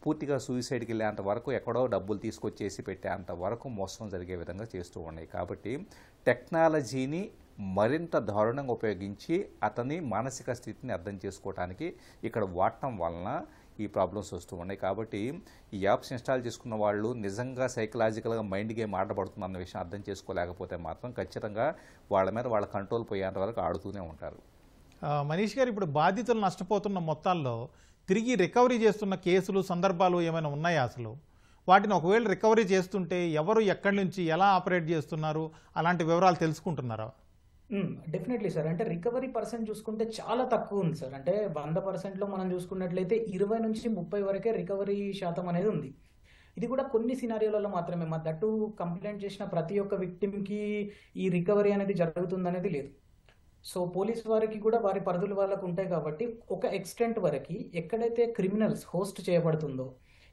పూర్తిగా సూసైడ్కి వెళ్ళేంత వరకు, ఎక్కడో డబ్బులు తీసుకొచ్చేసి పెట్టేంత వరకు మోసం జరిగే విధంగా చేస్తూ ఉన్నాయి. కాబట్టి టెక్నాలజీని మరింత దారుణంగా ఉపయోగించి అతని మానసిక స్థితిని అర్థం చేసుకోవడానికి ఇక్కడ వాడటం వలన ఈ ప్రాబ్లమ్స్ వస్తూ ఉన్నాయి. కాబట్టి ఈ యాప్స్ ఇన్స్టాల్ చేసుకున్న వాళ్ళు నిజంగా సైకలాజికల్గా మైండ్ గేమ్ ఆడబడుతుంది అన్న విషయం అర్థం చేసుకోలేకపోతే మాత్రం ఖచ్చితంగా వాళ్ళ మీద వాళ్ళ కంట్రోల్ పోయేంత వరకు ఆడుతూనే ఉంటారు. మనీష్ గారు, ఇప్పుడు బాధితులు నష్టపోతున్న మొత్తాల్లో తిరిగి రికవరీ చేస్తున్న కేసులు, సందర్భాలు ఏమైనా ఉన్నాయా? అసలు వాటిని ఒకవేళ రికవరీ చేస్తుంటే ఎవరు ఎక్కడి నుంచి ఎలా ఆపరేట్ చేస్తున్నారు, అలాంటి వివరాలు తెలుసుకుంటున్నారా? Definitely sir. అంటే రికవరీ పర్సెంట్ చూసుకుంటే చాలా తక్కువ ఉంది సార్. అంటే 100%లో మనం చూసుకున్నట్లయితే 20 నుంచి 30 వరకే రికవరీ శాతం అనేది ఉంది. ఇది కూడా కొన్ని సినారియోలలో మాత్రమే. దట్టు కంప్లైంట్ చేసిన ప్రతి ఒక్క విక్టిమ్కి ఈ రికవరీ అనేది జరుగుతుందనేది లేదు. సో పోలీస్ వారికి కూడా వారి పరిధులు వాళ్ళకు ఉంటాయి కాబట్టి ఒక ఎక్స్టెంట్ వరకు ఎక్కడైతే క్రిమినల్స్ హోస్ట్ చేయబడుతుందో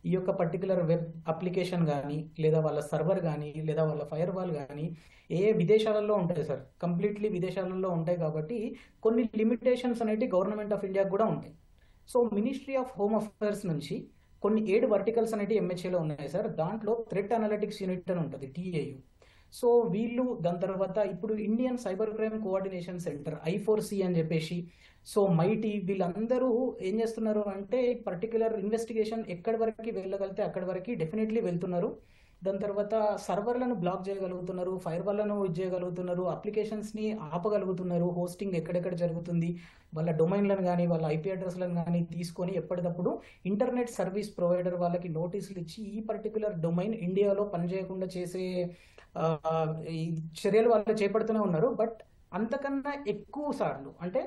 ఈ యొక్క పర్టికులర్ వెబ్ అప్లికేషన్ కానీ, లేదా వాళ్ళ సర్వర్ కానీ, లేదా వాళ్ళ ఫైర్ వాల్ కానీ విదేశాలలో ఉంటాయి సార్. కంప్లీట్లీ విదేశాలలో ఉంటాయి కాబట్టి కొన్ని లిమిటేషన్స్ అనేవి గవర్నమెంట్ ఆఫ్ ఇండియాకి కూడా ఉంటాయి. So ministry of home affairs నుంచి కొన్ని 7 వర్టికల్స్ అనేవి ఎంహెచ్ఏలో ఉన్నాయి సార్. దాంట్లో థ్రెట్ అనలిటిక్స్ యూనిట్ అని ఉంటుంది, TAU. సో వీళ్ళు దాని తర్వాత ఇప్పుడు Indian cyber crime coordination centre I4C అని చెప్పేసి, సో మైటీ, వీళ్ళందరూ ఏం చేస్తున్నారు అంటే పర్టికులర్ ఇన్వెస్టిగేషన్ ఎక్కడి వరకు వెళ్ళగలితే అక్కడి వరకు డెఫినెట్లీ వెళ్తున్నారు. దాని తర్వాత సర్వర్లను బ్లాక్ చేయగలుగుతున్నారు, ఫైర్ వాల్లను చేయగలుగుతున్నారు, అప్లికేషన్స్ని ఆపగలుగుతున్నారు, హోస్టింగ్ ఎక్కడెక్కడ జరుగుతుంది, వాళ్ళ డొమైన్లను కానీ వాళ్ళ IP అడ్రస్లను కానీ తీసుకొని ఎప్పటికప్పుడు ఇంటర్నెట్ సర్వీస్ ప్రొవైడర్ వాళ్ళకి నోటీసులు ఇచ్చి ఈ పర్టికులర్ డొమైన్ ఇండియాలో పనిచేయకుండా చేసే ఈ చర్యలు వాళ్ళు చేపడుతూనే ఉన్నారు. బట్ అంతకన్నా ఎక్కువ సార్లు అంటే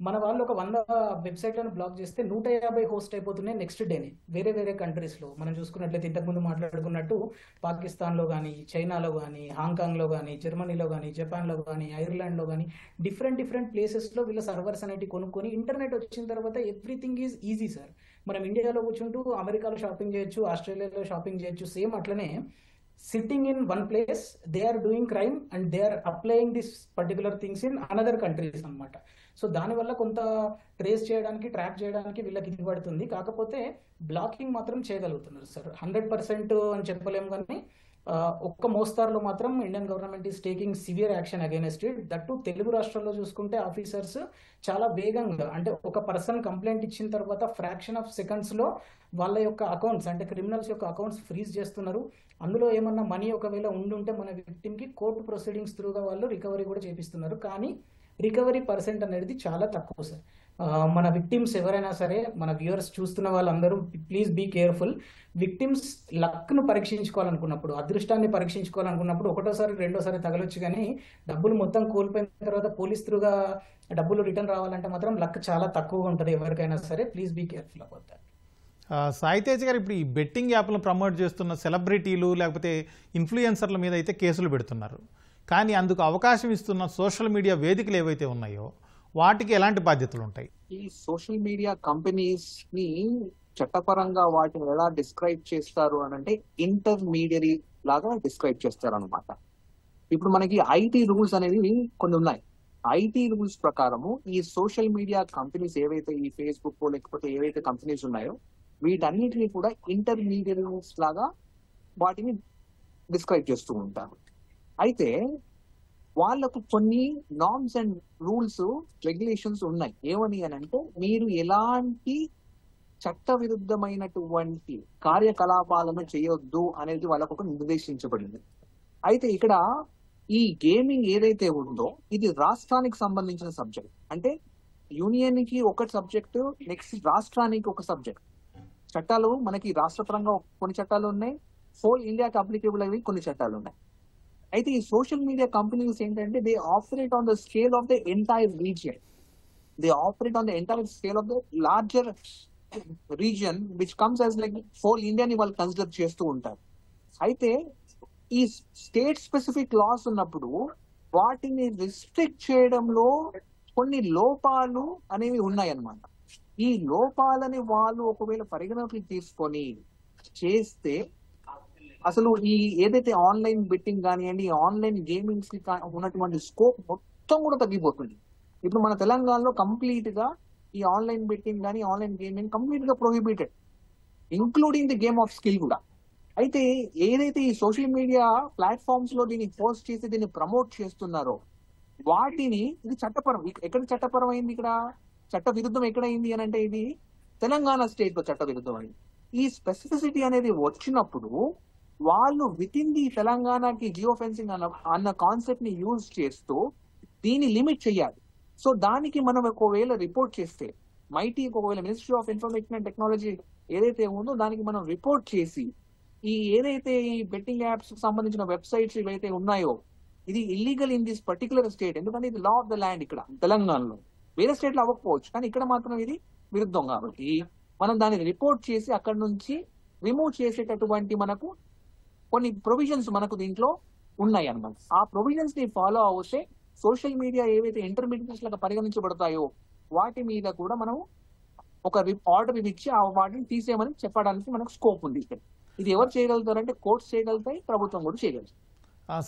మన వాళ్ళు ఒక 100 వెబ్సైట్లను బ్లాక్ చేస్తే 150 హోస్ట్ అయిపోతున్నాయి నెక్స్ట్ డేనే వేరే వేరే కంట్రీస్లో. మనం చూసుకున్నట్లయితే ఇంతకుముందు మాట్లాడుకున్నట్టు పాకిస్తాన్లో కానీ, చైనాలో కానీ, హాంకాంగ్లో కానీ, జర్మనీలో కానీ, జపాన్లో కానీ, ఐర్లాండ్లో కానీ డిఫరెంట్ ప్లేసెస్లో వీళ్ళ సర్వర్స్ అనేవి కొనుక్కొని ఇంటర్నెట్ వచ్చిన తర్వాత ఎవ్రీథింగ్ ఈజ్ ఈజీ సార్. మనం ఇండియాలో కూర్చుంటూ అమెరికాలో షాపింగ్ చేయొచ్చు, ఆస్ట్రేలియాలో షాపింగ్ చేయొచ్చు. సేమ్ అట్లనే sitting in one place, they are doing crime and they are applying this particular things in another countries అన్నమాట. సో దానివల్ల కొంత ట్రేస్ చేయడానికి ట్రాక్ చేయడానికి వీళ్ళకి ఇది పడుతుంది. కాకపోతే బ్లాకింగ్ మాత్రం చేయగలుగుతున్నారు సార్. 100% అని చెప్పలేము, కానీ ఒక్క మోస్తారులో మాత్రం Indian government is taking severe action against it. That Telugu రాష్ట్రాల్లో చూసుకుంటే ఆఫీసర్స్ చాలా వేగంగా, అంటే ఒక పర్సన్ కంప్లైంట్ ఇచ్చిన తర్వాత ఫ్రాక్షన్ ఆఫ్ సెకండ్స్లో వాళ్ళ యొక్క అకౌంట్స్, అంటే క్రిమినల్స్ యొక్క అకౌంట్స్ ఫ్రీజ్ చేస్తున్నారు. అందులో ఏమన్నా మనీ ఒకవేళ ఉండుంటే మన విక్టిమ్కి కోర్టు ప్రొసీడింగ్స్ త్రూగా వాళ్ళు రికవరీ కూడా చేపిస్తున్నారు. కానీ రికవరీ పర్సెంట్ అనేది చాలా తక్కువ సార్. మన విక్టిమ్స్ ఎవరైనా సరే, మన వ్యూవర్స్ చూస్తున్న వాళ్ళందరూ ప్లీజ్ బీ కేర్ఫుల్. విక్టిమ్స్ లక్ను పరీక్షించుకోవాలనుకున్నప్పుడు, అదృష్టాన్ని పరీక్షించుకోవాలనుకున్నప్పుడు ఒకటోసారి రెండోసారి తగలొచ్చు, కానీ డబ్బులు మొత్తం కోల్పోయిన తర్వాత పోలీస్ త్రూగా డబ్బులు రిటర్న్ రావాలంటే మాత్రం లక్ చాలా తక్కువగా ఉంటుంది ఎవరికైనా సరే. Please be careful about that. Saitej గారు, ఇప్పుడు ఈ బెట్టింగ్ యాప్లను ప్రమోట్ చేస్తున్న సెలబ్రిటీలు లేకపోతే ఇన్ఫ్లుయెన్సర్ల మీద అయితే కేసులు పెడుతున్నారు. కానీ అందుకు అవకాశం ఇస్తున్న సోషల్ మీడియా వేదికలు ఏవైతే ఉన్నాయో వాటికి ఎలాంటి బాధ్యతలు ఉంటాయి? ఈ సోషల్ మీడియా కంపెనీస్ ని చట్టపరంగా వాటిని ఎలా డిస్క్రైబ్ చేస్తారు అని అంటే ఇంటర్మీడియరీ లాగా డిస్క్రైబ్ చేస్తారు అనమాట. ఇప్పుడు మనకి ఐటీ రూల్స్ అనేవి కొన్ని ఉన్నాయి. ఐటీ రూల్స్ ప్రకారము ఈ సోషల్ మీడియా కంపెనీస్ ఏవైతే ఈ ఫేస్బుక్ లేకపోతే ఏవైతే కంపెనీస్ ఉన్నాయో వీటన్నిటిని కూడా ఇంటర్మీడియరీస్ లాగా వాటిని డిస్క్రైబ్ చేస్తూ ఉంటారు. అయితే వాళ్ళకు కొన్ని నార్మ్స్ అండ్ రూల్స్ రెగ్యులేషన్స్ ఉన్నాయి. ఏమని అని అంటే మీరు ఎలాంటి చట్ట విరుద్ధమైనటువంటి కార్యకలాపాలను చేయొద్దు అనేది వాళ్ళకు ఒక నిర్దేశించబడింది. అయితే ఇక్కడ ఈ గేమింగ్ ఏదైతే ఉందో ఇది రాష్ట్రానికి సంబంధించిన సబ్జెక్ట్. అంటే యూనియన్ కి ఒక సబ్జెక్టు, నెక్స్ట్ రాష్ట్రానికి ఒక సబ్జెక్ట్. చట్టాలు మనకి రాష్ట్రపరంగా కొన్ని చట్టాలు ఉన్నాయి, హోల్ ఇండియాకి అప్లికేబుల్ అవి కొన్ని చట్టాలు ఉన్నాయి. అయితే ఈ సోషల్ మీడియా కంపెనీస్ ఏంటంటే they operate on the scale of the entire region. They operate on the entire scale of the larger region which comes as like whole ఇండియాని వాళ్ళు కన్సిడర్ చేస్తూ ఉంటారు. అయితే ఈ స్టేట్ స్పెసిఫిక్ లాస్ ఉన్నప్పుడు వాటిని restrict చేయడంలో కొన్ని లోపాలు అనేవి ఉన్నాయన్నమాట. ఈ లోపాలని వాళ్ళు ఒకవేళ పరిగణలోకి తీసుకొని చేస్తే అసలు ఈ ఏదైతే ఆన్లైన్ బెట్టింగ్ కానివ్వండి, ఆన్లైన్ గేమింగ్స్ కి ఉన్నటువంటి స్కోప్ మొత్తం కూడా తగ్గిపోతుంది. ఇప్పుడు మన తెలంగాణలో కంప్లీట్ గా ఈ ఆన్లైన్ బెట్టింగ్ కానీ ఆన్లైన్ గేమింగ్ కంప్లీట్ గా prohibited, including the game of skill కూడా. అయితే ఏదైతే ఈ సోషల్ మీడియా ప్లాట్ఫామ్స్ లో దీన్ని పోస్ట్ చేసి దీన్ని ప్రమోట్ చేస్తున్నారో వాటిని ఇది చట్టపరం. ఎక్కడ చట్టపరం అయింది? ఇక్కడ చట్ట విరుద్ధం ఎక్కడైంది అని అంటే ఇది తెలంగాణ స్టేట్ లో చట్ట విరుద్ధం అయింది. ఈ స్పెసిఫిసిటీ అనేది వచ్చినప్పుడు వాళ్ళు విత్ ఇన్ ది తెలంగాణకి జియో ఫెన్సింగ్ అన్న కాన్సెప్ట్ ని యూజ్ చేస్తూ దీన్ని లిమిట్ చేయాలి. సో దానికి మనం ఒకవేళ రిపోర్ట్ చేస్తే మైటీకి ఒకవేళ ministry of information and technology ఏదైతే ఉందో దానికి మనం రిపోర్ట్ చేసి ఈ ఏదైతే ఈ బెట్టింగ్ యాప్స్ సంబంధించిన వెబ్సైట్స్ ఇవైతే ఉన్నాయో ఇది illegal in this particular state, ఎందుకంటే ఇది లా ఆఫ్ ద ల్యాండ్ ఇక్కడ తెలంగాణలో. వేరే స్టేట్ లో అవ్వకపోవచ్చు, కానీ ఇక్కడ మాత్రం ఇది విరుద్ధం. కాబట్టి మనం దాన్ని రిపోర్ట్ చేసి అక్కడ నుంచి రిమూవ్ చేసేటటువంటి మనకు కొన్ని ప్రొవిజన్స్ మనకు దీంట్లో ఉన్నాయి అన్నమాట. ఆ ప్రొవిజన్స్ ని ఫాలో అవుతే సోషల్ మీడియా ఏవైతే ఇంటర్మీడియట్స్ లాగా పరిగణించబడతాయో వాటి మీద కూడా మనం ఒక ఆర్డర్ ఇచ్చి ఆ వాటిని తీసేయమని చెప్పడానికి మనకు స్కోప్ ఉంది. ఇది ఎవరు చేయగలుగుతారంటే కోర్ట్స్ చేయగలుగుతాయి, ప్రభుత్వం కూడా చేయగలుగుతాయి.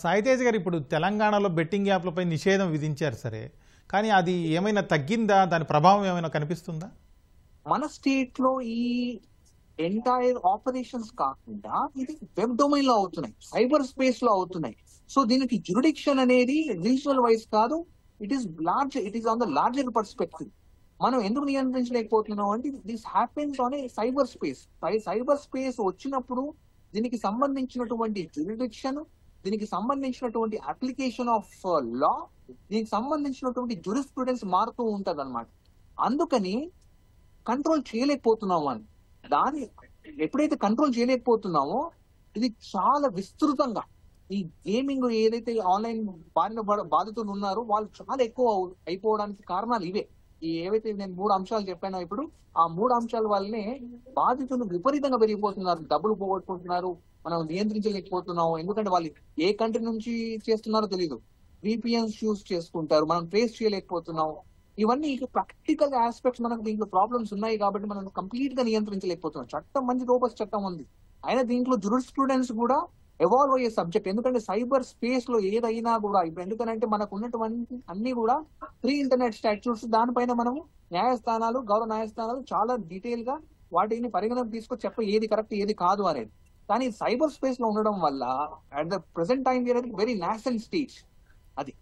సాయితేజ్ గారు, ఇప్పుడు తెలంగాణలో బెట్టింగ్ యాప్లపై నిషేధం విధించారు సరే, కానీ అది ఏమైనా తగ్గిందా? దాని ప్రభావం ఏమైనా కనిపిస్తుందా? మన స్టేట్ లో ఈ ఎంటైర్ ఆపరేషన్స్ కాకుండా ఇది వెబ్ డొమైన్ లో అవుతున్నాయి, సైబర్ స్పేస్ లో అవుతున్నాయి. సో దీనికి జ్యూరిడిక్షన్ అనేది రీజనల్ వైజ్ కాదు, it is on the larger perspective. మనం ఎందుకు నియంత్రించలేకపోతున్నాం అంటే this happens on a cyber space. Cyber space వచ్చినప్పుడు దీనికి సంబంధించినటువంటి జ్యూరిడిక్షన్, దీనికి సంబంధించినటువంటి అప్లికేషన్ ఆఫ్ లా, దీనికి సంబంధించినటువంటి జ్యూరిస్ప్రుడెన్స్ మారుతూ ఉంటది అనమాట. అందుకని కంట్రోల్ చేయలేకపోతున్నాము అని. దాన్ని ఎప్పుడైతే కంట్రోల్ చేయలేకపోతున్నామో ఇది చాలా విస్తృతంగా ఈ గేమింగ్ ఏదైతే ఆన్లైన్ బాధితులు ఉన్నారో వాళ్ళు చాలా ఎక్కువ అయిపోవడానికి కారణాలు ఇవే. ఈ ఏవైతే నేను 3 అంశాలు చెప్పానో ఇప్పుడు ఆ 3 అంశాల వల్లనే బాధితులు విపరీతంగా పెరిగిపోతున్నారు, డబ్బులు పోగొట్టుకుంటున్నారు, మనం నియంత్రించలేకపోతున్నాం. ఎందుకంటే వాళ్ళు ఏ కంట్రీ నుంచి చేస్తున్నారో తెలియదు, VPNs యూజ్ చేసుకుంటారు, మనం ట్రేస్ చేయలేకపోతున్నాం. ఇవన్నీ ప్రాక్టికల్ ఆస్పెక్ట్స్ మనకు దీంట్లో ప్రాబ్లమ్స్ ఉన్నాయి కాబట్టి మనం కంప్లీట్ గా నియంత్రించలేకపోతున్నాం. చట్టం మంచి రోబస్ట్ చట్టం ఉంది, అయినా దీంట్లో జ్యూరిస్ప్రుడెన్స్ కూడా ఎవాల్వ్ అయ్యే సబ్జెక్ట్. ఎందుకంటే సైబర్ స్పేస్ లో ఏదైనా కూడా ఇప్పుడు ఎందుకంటే మనకు ఉన్నటువంటి అన్ని కూడా ప్రీ ఇంటర్నెట్ స్టాట్యూట్స్, దానిపైన మనము న్యాయస్థానాలు, గౌరవ న్యాయస్థానాలు చాలా డీటెయిల్ గా వాటిని పరిగణలోకి తీసుకొని ఏది కరెక్ట్ ఏది కాదు అనేది. కానీ సైబర్ స్పేస్ లో ఉండడం వల్ల at the present time very nascent stage అది.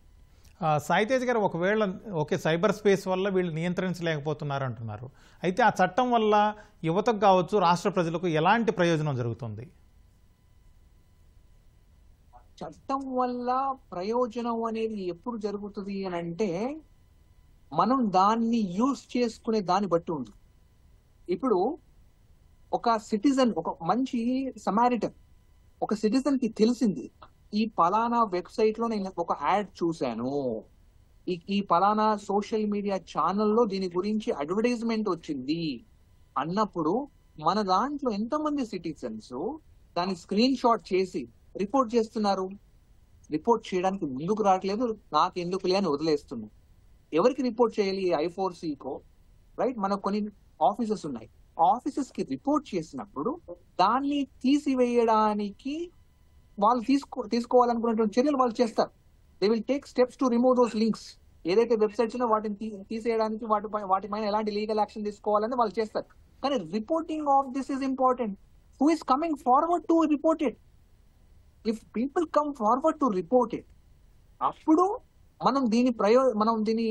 సాయితేజ్ గారు, ఒకవేళ ఓకే సైబర్ స్పేస్ వల్ల వీళ్ళు నియంత్రించలేకపోతున్నారు అంటున్నారు, అయితే ఆ చట్టం వల్ల యువతకు కావచ్చు రాష్ట్ర ప్రజలకు ఎలాంటి ప్రయోజనం జరుగుతుంది? చట్టం వల్ల ప్రయోజనం అనేది ఎప్పుడు జరుగుతుంది అని అంటే మనం దాన్ని యూజ్ చేసుకునే దాన్ని బట్టి ఉంది. ఇప్పుడు ఒక సిటిజన్, ఒక మంచి సమారిటన్, ఒక సిటిజన్ కి తెలిసింది ఈ పలానా వెబ్సైట్ లో నేను ఒక యాడ్ చూశాను, ఈ పలానా సోషల్ మీడియా ఛానల్లో దీని గురించి అడ్వర్టైజ్మెంట్ వచ్చింది అన్నప్పుడు మన దాంట్లో ఎంతమంది సిటిజన్స్ దాన్ని స్క్రీన్ షాట్ చేసి రిపోర్ట్ చేస్తున్నారు? రిపోర్ట్ చేయడానికి ముందుకు రావట్లేదు, నాకు ఎందుకులే అని వదిలేస్తున్నారు. ఎవరికి రిపోర్ట్ చేయాలి? I4Cకో, రైట్? మనకు కొన్ని ఆఫీసెస్ ఉన్నాయి. ఆఫీసెస్ కి రిపోర్ట్ చేసినప్పుడు దాన్ని తీసివేయడానికి వాళ్ళు తీసుకోవాలనుకున్నటువంటి చర్యలు వాళ్ళు చేస్తారు. They will take steps to remove those links. ఏదైతే వెబ్సైట్స్ ఉన్నా వాటిని తీసేయడానికి వాటిపైన ఎలాంటి లీగల్ యాక్షన్ తీసుకోవాలని వాళ్ళు చేస్తారు. కానీ reporting of this is important. Who is coming forward to report it? If people come forward to report it, అప్పుడు మనం దీన్ని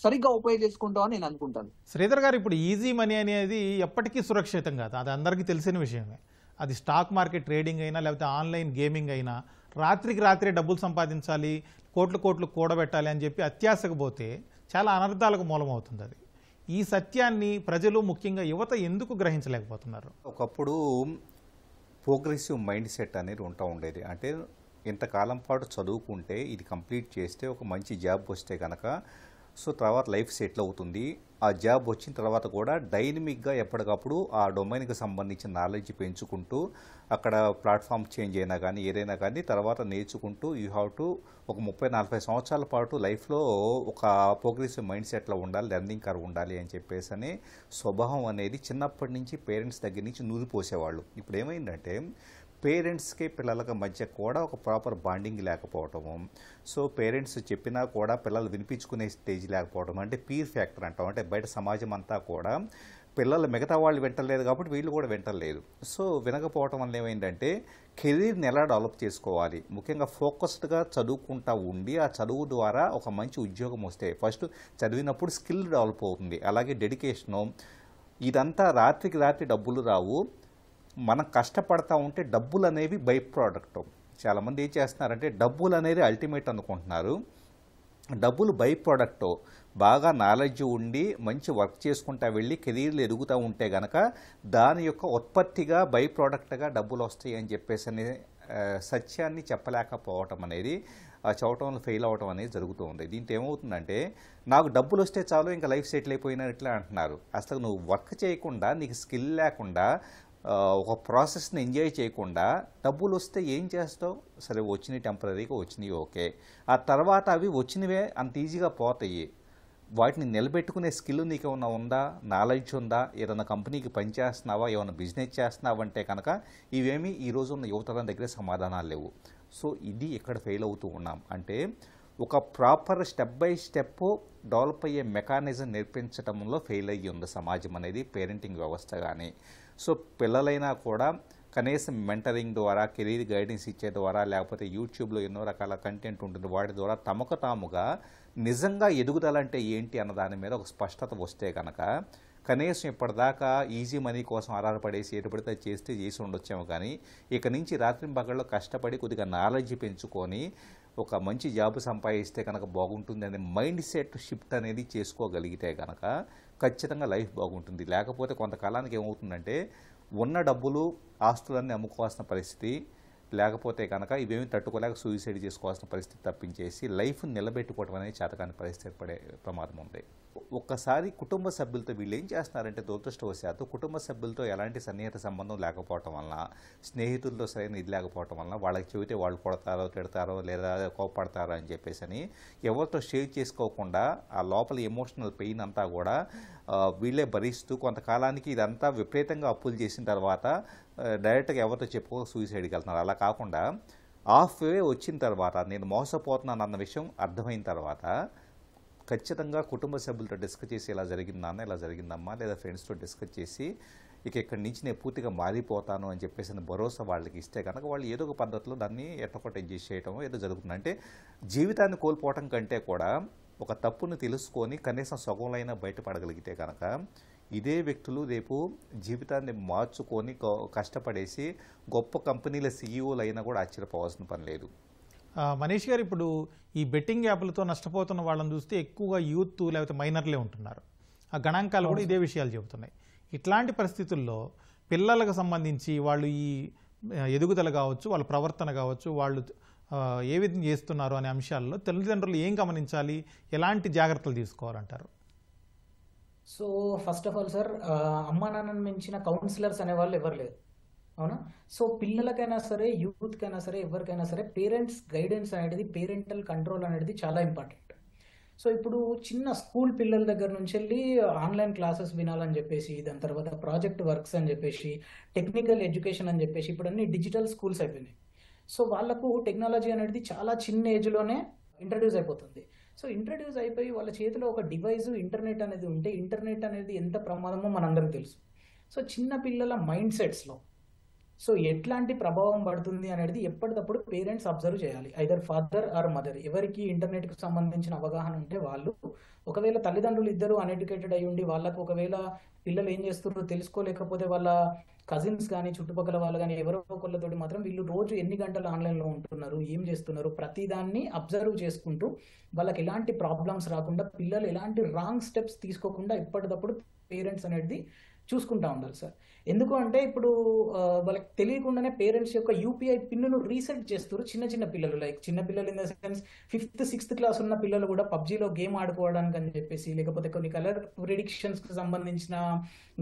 సరిగ్గా ఉపయోగించుకుంటాం అని నేను అనుకుంటాను. శ్రీధర్ గారు, ఇప్పుడు ఈజీ మనీ అనేది ఎప్పటికీ సురక్షితం కాదు, అది అందరికీ తెలిసిన విషయమే. అది స్టాక్ మార్కెట్ ట్రేడింగ్ అయినా లేకపోతే ఆన్లైన్ గేమింగ్ అయినా రాత్రికి రాత్రే డబ్బులు సంపాదించాలి, కోట్లు కూడబెట్టాలి అని చెప్పి అత్యాశకు పోతే చాలా అనర్థాలకు మూలమవుతుంది. అది ఈ సత్యాన్ని ప్రజలు, ముఖ్యంగా యువత ఎందుకు గ్రహించలేకపోతున్నారు? ఒకప్పుడు ప్రోగ్రెసివ్ మైండ్ సెట్ అనేది ఉండేది. అంటే ఇంతకాలం పాటు చదువుకుంటే ఇది కంప్లీట్ చేస్తే ఒక మంచి జాబ్ వస్తే కనుక సో తర్వాత లైఫ్ సెటిల్ అవుతుంది. ఆ జాబ్ వచ్చిన తర్వాత కూడా డైనమిక్గా ఎప్పటికప్పుడు ఆ డొమైన్కి సంబంధించిన నాలెడ్జ్ పెంచుకుంటూ అక్కడ ప్లాట్ఫామ్ చేంజ్ అయినా కానీ ఏదైనా కానీ తర్వాత నేర్చుకుంటూ యూ హ్యావ్ టు ఒక 30-40 సంవత్సరాల పాటు లైఫ్లో ఒక ప్రోగ్రెసివ్ మైండ్ సెట్లో ఉండాలి, లెర్నింగ్ కర్వ్ ఉండాలి అని చెప్పేసి అని స్వభావం అనేది చిన్నప్పటి నుంచి పేరెంట్స్ దగ్గర నుంచి నూరిపోసేవాళ్ళు. ఇప్పుడు ఏమైందంటే పేరెంట్స్కి పిల్లలకి మధ్య కూడా ఒక ప్రాపర్ బాండింగ్ లేకపోవటము, సో పేరెంట్స్ చెప్పినా కూడా పిల్లలు వినిపించుకునే స్టేజ్ లేకపోవడం, అంటే పీర్ ఫ్యాక్టర్ అంటాం. అంటే బయట సమాజం అంతా కూడా పిల్లలు మిగతా వాళ్ళు వింటలేదు కాబట్టి వీళ్ళు కూడా వింటలేదు. సో వినకపోవటం వల్ల ఏమైందంటే కెరీర్ని ఎలా డెవలప్ చేసుకోవాలి, ముఖ్యంగా ఫోకస్డ్గా చదువుకుంటా ఉండి ఆ చదువు ద్వారా ఒక మంచి ఉద్యోగం వస్తే ఫస్ట్ చదివినప్పుడు స్కిల్ డెవలప్ అవుతుంది. అలాగే డెడికేషను, ఇదంతా రాత్రికి రాత్రి డబ్బులు రావు, మనం కష్టపడతా ఉంటే డబ్బులు అనేవి బై ప్రోడక్ట్. చాలామంది ఏం చేస్తున్నారంటే డబ్బులు అనేది అల్టిమేట్ అనుకుంటున్నారు. డబ్బులు బై ప్రోడక్ట్. బాగా నాలెడ్జ్ ఉండి మంచి వర్క్ చేసుకుంటా వెళ్ళి కెరీర్లు ఎదుగుతూ ఉంటే గనక దాని యొక్క ఉత్పత్తిగా బై ప్రోడక్ట్గా డబ్బులు వస్తాయి అని చెప్పేసి అనే సత్యాన్ని చెప్పలేకపోవటం అనేది, ఆ చదవటంలో ఫెయిల్ అవ్వటం అనేది జరుగుతూ ఉంది. దీంతో ఏమవుతుందంటే నాకు డబ్బులు వస్తే చాలు ఇంకా లైఫ్ సెటిల్ అయిపోయినట్లే అంటున్నారు. అసలు నువ్వు వర్క్ చేయకుండా, నీకు స్కిల్ లేకుండా, ఒక ప్రాసెస్ని ఎంజాయ్ చేయకుండా డబ్బులు వస్తే ఏం చేస్తావు? సరే వచ్చినాయి, టెంపరీగా వచ్చినాయి, ఓకే. ఆ తర్వాత అవి వచ్చినవే అంత ఈజీగా పోతాయి. వాటిని నిలబెట్టుకునే స్కిల్ నీకు ఏమైనా ఉందా, నాలెడ్జ్ ఉందా, ఏదైనా కంపెనీకి పనిచేస్తున్నావా, ఏమైనా బిజినెస్ చేస్తున్నావా అంటే కనుక ఇవేమీ ఈరోజు ఉన్న యువతరం దగ్గర సమాధానాలు లేవు. సో ఇది ఇక్కడ ఫెయిల్ అవుతూ ఉన్నాం. అంటే ఒక proper step by step develop అయ్యే మెకానిజం నేర్పించడంలో ఫెయిల్ అయ్యి ఉంది సమాజం అనేది, పేరెంటింగ్ వ్యవస్థ కానీ. సో పిల్లలైనా కూడా కనీసం మెంటరింగ్ ద్వారా, కెరీర్ గైడెన్స్ ఇచ్చే ద్వారా, లేకపోతే యూట్యూబ్లో ఎన్నో రకాల కంటెంట్ ఉంటుంది, వాటి ద్వారా తమకు తాముగా నిజంగా ఎదుగుదలంటే ఏంటి అన్న దాని మీద ఒక స్పష్టత వస్తే కనుక కనీసం ఇప్పటిదాకా ఈజీ మనీ కోసం ఆధారపడేసి ఎటుపడితే చేసి ఉండొచ్చాము. కానీ ఇక నుంచి రాత్రింబగళ్ళు కష్టపడి కొద్దిగా నాలెడ్జ్ పెంచుకొని ఒక మంచి జాబ్ సంపాదిస్తే కనుక బాగుంటుంది అనే మైండ్ సెట్ షిఫ్ట్ అనేది చేసుకోగలిగితే కనుక ఖచ్చితంగా లైఫ్ బాగుంటుంది. లేకపోతే కొంతకాలానికి ఏమవుతుందంటే ఉన్న డబ్బులు, ఆస్తులన్నీ అమ్ముకోవాల్సిన పరిస్థితి, లేకపోతే కనుక ఇవేమీ తట్టుకోలేక సూసైడ్ చేసుకోవాల్సిన పరిస్థితి తప్పించేసి లైఫ్ నిలబెట్టుకోవడం అనేది చేతకాని పరిస్థితి ఏర్పడే ప్రమాదం ఉంది. ఒక్కసారి కుటుంబ సభ్యులతో వీళ్ళు ఏం చేస్తున్నారంటే దురదృష్టవశాత్తు కుటుంబ సభ్యులతో ఎలాంటి సన్నిహిత సంబంధం లేకపోవటం వలన, స్నేహితులతో సరైన ఇది లేకపోవటం వలన వాళ్ళకి చెబితే వాళ్ళు కొడతారో తిడతారో లేదా కోపడతారో అని చెప్పేసి ఎవరితో షేర్ చేసుకోకుండా ఆ లోపల ఎమోషనల్ పెయిన్ అంతా కూడా వీళ్ళే భరిస్తూ కొంతకాలానికి ఇదంతా విపరీతంగా అప్పులు చేసిన తర్వాత డైరెక్ట్గా ఎవరితో చెప్పుకో సూసైడ్కి వెళ్తున్నారు. అలా కాకుండా హాఫ్ వే వచ్చిన తర్వాత నేను మోసపోతున్నాను అన్న విషయం అర్థమైన తర్వాత ఖచ్చితంగా కుటుంబ సభ్యులతో డిస్కస్ చేసి ఇలా జరిగిందా అన్న, ఇలా జరిగిందమ్మా, లేదా ఫ్రెండ్స్తో డిస్కస్ చేసి ఇక్కడి నుంచి నేను పూర్తిగా మారిపోతాను అని చెప్పేసి భరోసా వాళ్ళకి ఇస్తే కనుక వాళ్ళు ఏదో ఒక పద్ధతిలో దాన్ని ఎట్టొకటి అడ్జస్ట్ చేయడం ఏదో జరుగుతుంది. అంటే జీవితాన్ని కోల్పోవటం కంటే కూడా ఒక తప్పుని తెలుసుకొని కనీసం సగంలైనా బయటపడగలిగితే కనుక ఇదే వ్యక్తులు రేపు జీవితాన్ని మార్చుకొని కష్టపడేసి గొప్ప కంపెనీల సీఈఓలు అయినా కూడా ఆశ్చర్యపోవాల్సిన పని లేదు. మనీష్ గారు, ఇప్పుడు ఈ బెట్టింగ్ యాప్లతో నష్టపోతున్న వాళ్ళని చూస్తే ఎక్కువగా యూత్ లేకపోతే మైనర్లే ఉంటున్నారు. ఆ గణాంకాలు కూడా ఇదే విషయాలు చెబుతున్నాయి. ఇట్లాంటి పరిస్థితుల్లో పిల్లలకు సంబంధించి వాళ్ళు ఈ ఎదుగుదల కావచ్చు, వాళ్ళ ప్రవర్తన కావచ్చు, వాళ్ళు ఏ విధంగా చేస్తున్నారు అనే అంశాల్లో తల్లిదండ్రులు ఏం గమనించాలి, ఎలాంటి జాగ్రత్తలు తీసుకోవాలంటారు? So first of all sir, అమ్మా నాన్నను మించిన కౌన్సిలర్స్ అనేవాళ్ళు ఎవరు లేరు, అవునా? సో పిల్లలకైనా సరే, యూత్కైనా సరే, ఎవరికైనా సరే పేరెంట్స్ గైడెన్స్ అనేది, పేరెంటల్ కంట్రోల్ అనేది చాలా ఇంపార్టెంట్. సో ఇప్పుడు చిన్న స్కూల్ పిల్లల దగ్గర నుంచి వెళ్ళి ఆన్లైన్ క్లాసెస్ వినాలని చెప్పేసి, దాని తర్వాత ప్రాజెక్ట్ వర్క్స్ అని చెప్పేసి, టెక్నికల్ ఎడ్యుకేషన్ అని చెప్పేసి ఇప్పుడు అన్ని డిజిటల్ స్కూల్స్ అయిపోయినాయి. సో వాళ్ళకు టెక్నాలజీ అనేది చాలా చిన్న ఏజ్లోనే ఇంట్రడ్యూస్ అయిపోతుంది. సో ఇంట్రడ్యూస్ అయిపోయి వాళ్ళ చేతిలో ఒక డివైస్, ఇంటర్నెట్ అనేది ఉంటే, ఇంటర్నెట్ అనేది ఎంత ప్రమాదమో మనందరికీ తెలుసు. సో చిన్న పిల్లల మైండ్ సెట్స్లో సో ఎట్లాంటి ప్రభావం పడుతుంది అనేది ఎప్పటికప్పుడు పేరెంట్స్ అబ్జర్వ్ చేయాలి. ఐదర్ ఫాదర్ ఆర్ మదర్, ఎవరికి ఇంటర్నెట్కి సంబంధించిన అవగాహన ఉంటే వాళ్ళు, ఒకవేళ తల్లిదండ్రులు ఇద్దరు అన్ఎడ్యుకేటెడ్ అయి ఉండి వాళ్ళకు ఒకవేళ పిల్లలు ఏం చేస్తున్నారో తెలుసుకోలేకపోతే వాళ్ళ కజిన్స్ కానీ చుట్టుపక్కల వాళ్ళు కానీ ఎవరో ఒకళ్ళతోటి మాత్రం వీళ్ళు రోజు ఎన్ని గంటలు ఆన్లైన్లో ఉంటున్నారు, ఏం చేస్తున్నారు, ప్రతిదాన్ని అబ్జర్వ్ చేసుకుంటూ వాళ్ళకి ఎలాంటి ప్రాబ్లమ్స్ రాకుండా, పిల్లలు ఎలాంటి రాంగ్ స్టెప్స్ తీసుకోకుండా ఎప్పటికప్పుడు పేరెంట్స్ అనేది చూసుకుంటా ఉండాలి సార్. ఎందుకు అంటే ఇప్పుడు వాళ్ళకి తెలియకుండానే పేరెంట్స్ యొక్క యూపీఐ పిన్నును రీసెట్ చేస్తారు చిన్న చిన్న పిల్లలు. లైక్ చిన్న పిల్లలు in the sense 5th 6th class ఉన్న పిల్లలు కూడా పబ్జీలో గేమ్ ఆడుకోవడానికి అని చెప్పేసి, లేకపోతే కొన్ని కలర్ ప్రిడిక్షన్స్కి సంబంధించిన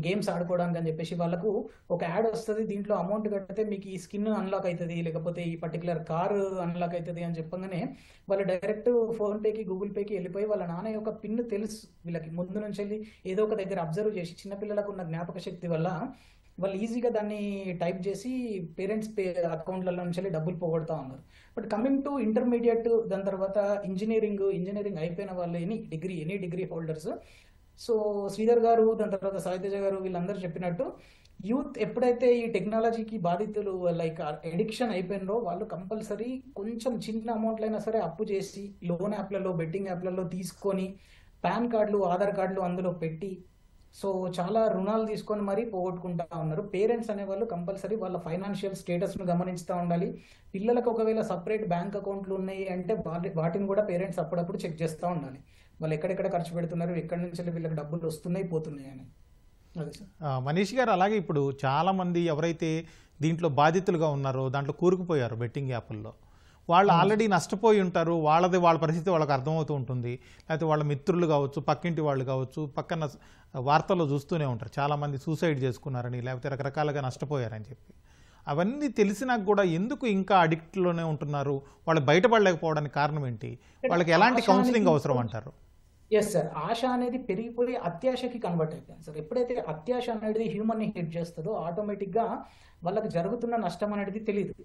గేమ్స్ ఆడుకోవడానికి అని చెప్పేసి వాళ్ళకు ఒక యాడ్ వస్తుంది, దీంట్లో అమౌంట్ కడితే మీకు ఈ స్కిన్ అన్లాక్ అవుతుంది, లేకపోతే ఈ పర్టికులర్ కార్ అన్లాక్ అవుతుంది అని చెప్పగానే వాళ్ళు డైరెక్ట్ ఫోన్పేకి, గూగుల్ పేకి వెళ్ళిపోయి వాళ్ళ నాన్న యొక్క పిన్ తెలుసు వీళ్ళకి ముందు నుంచి వెళ్ళి ఏదో ఒక దగ్గర అబ్జర్వ్ చేసి, చిన్నపిల్లలకు ఉన్న జ్ఞాపక శక్తి వల్ల వాళ్ళు ఈజీగా దాన్ని టైప్ చేసి పేరెంట్స్ అకౌంట్లలో నుంచి వెళ్ళి డబ్బులు పోగొడతా ఉన్నారు. బట్ కమింగ్ టు ఇంటర్మీడియట్, దాని తర్వాత ఇంజనీరింగ్ అయిపోయిన వాళ్ళు any degree holders, so Sridhar గారు, దాని తర్వాత సాయితేజ గారు వీళ్ళందరూ చెప్పినట్టు యూత్ ఎప్పుడైతే ఈ టెక్నాలజీకి బాధితులు లైక్ ఎడిక్షన్ అయిపోయినరో వాళ్ళు కంపల్సరీ కొంచెం చిన్న అమౌంట్లు అయినా సరే అప్పు చేసి లోన్ యాప్లలో, బెట్టింగ్ యాప్లలో తీసుకొని పాన్ కార్డులు, ఆధార్ కార్డులు అందులో పెట్టి సో చాలా రుణాలు తీసుకొని మరీ పోగొట్టుకుంటా ఉన్నారు. పేరెంట్స్ అనేవాళ్ళు కంపల్సరీ వాళ్ళ ఫైనాన్షియల్ స్టేటస్ను గమనిస్తూ ఉండాలి. పిల్లలకు ఒకవేళ సపరేట్ బ్యాంక్ అకౌంట్లు ఉన్నాయి అంటే వాటిని కూడా పేరెంట్స్ అప్పుడప్పుడు చెక్ చేస్తూ ఉండాలి. వాళ్ళు ఎక్కడెక్కడ ఖర్చు పెడుతున్నారు, ఎక్కడి నుంచి వీళ్ళకి డబ్బులు వస్తున్నాయి పోతున్నాయి అని. అదే సార్. మనీష్ గారు, అలాగే ఇప్పుడు చాలామంది ఎవరైతే దీంట్లో బాధితులుగా ఉన్నారో, దాంట్లో కూరుకుపోయారు బెట్టింగ్ యాప్ల్లో, వాళ్ళు ఆల్రెడీ నష్టపోయి ఉంటారు. వాళ్ళ పరిస్థితి వాళ్ళకి అర్థమవుతూ ఉంటుంది. లేకపోతే వాళ్ళ మిత్రులు కావచ్చు, పక్కింటి వాళ్ళు కావచ్చు, పక్కన వార్తల్లో చూస్తూనే ఉంటారు చాలామంది సూసైడ్ చేసుకున్నారని, లేకపోతే రకరకాలుగా నష్టపోయారని చెప్పి. అవన్నీ తెలిసినా కూడా ఎందుకు ఇంకా అడిక్ట్లోనే ఉంటున్నారు? వాళ్ళు బయటపడలేకపోవడానికి కారణం ఏంటి? వాళ్ళకి ఎలాంటి కౌన్సిలింగ్ అవసరం అంటారు? ఎస్ సార్, ఆశ అనేది పెరిగిపోయి అత్యాశకి కన్వర్ట్ అయిపోయింది సార్. ఎప్పుడైతే అత్యాశ అనేది హ్యూమన్ని హిట్ చేస్తుందో ఆటోమేటిక్గా వాళ్ళకి జరుగుతున్న నష్టం అనేది తెలియదు.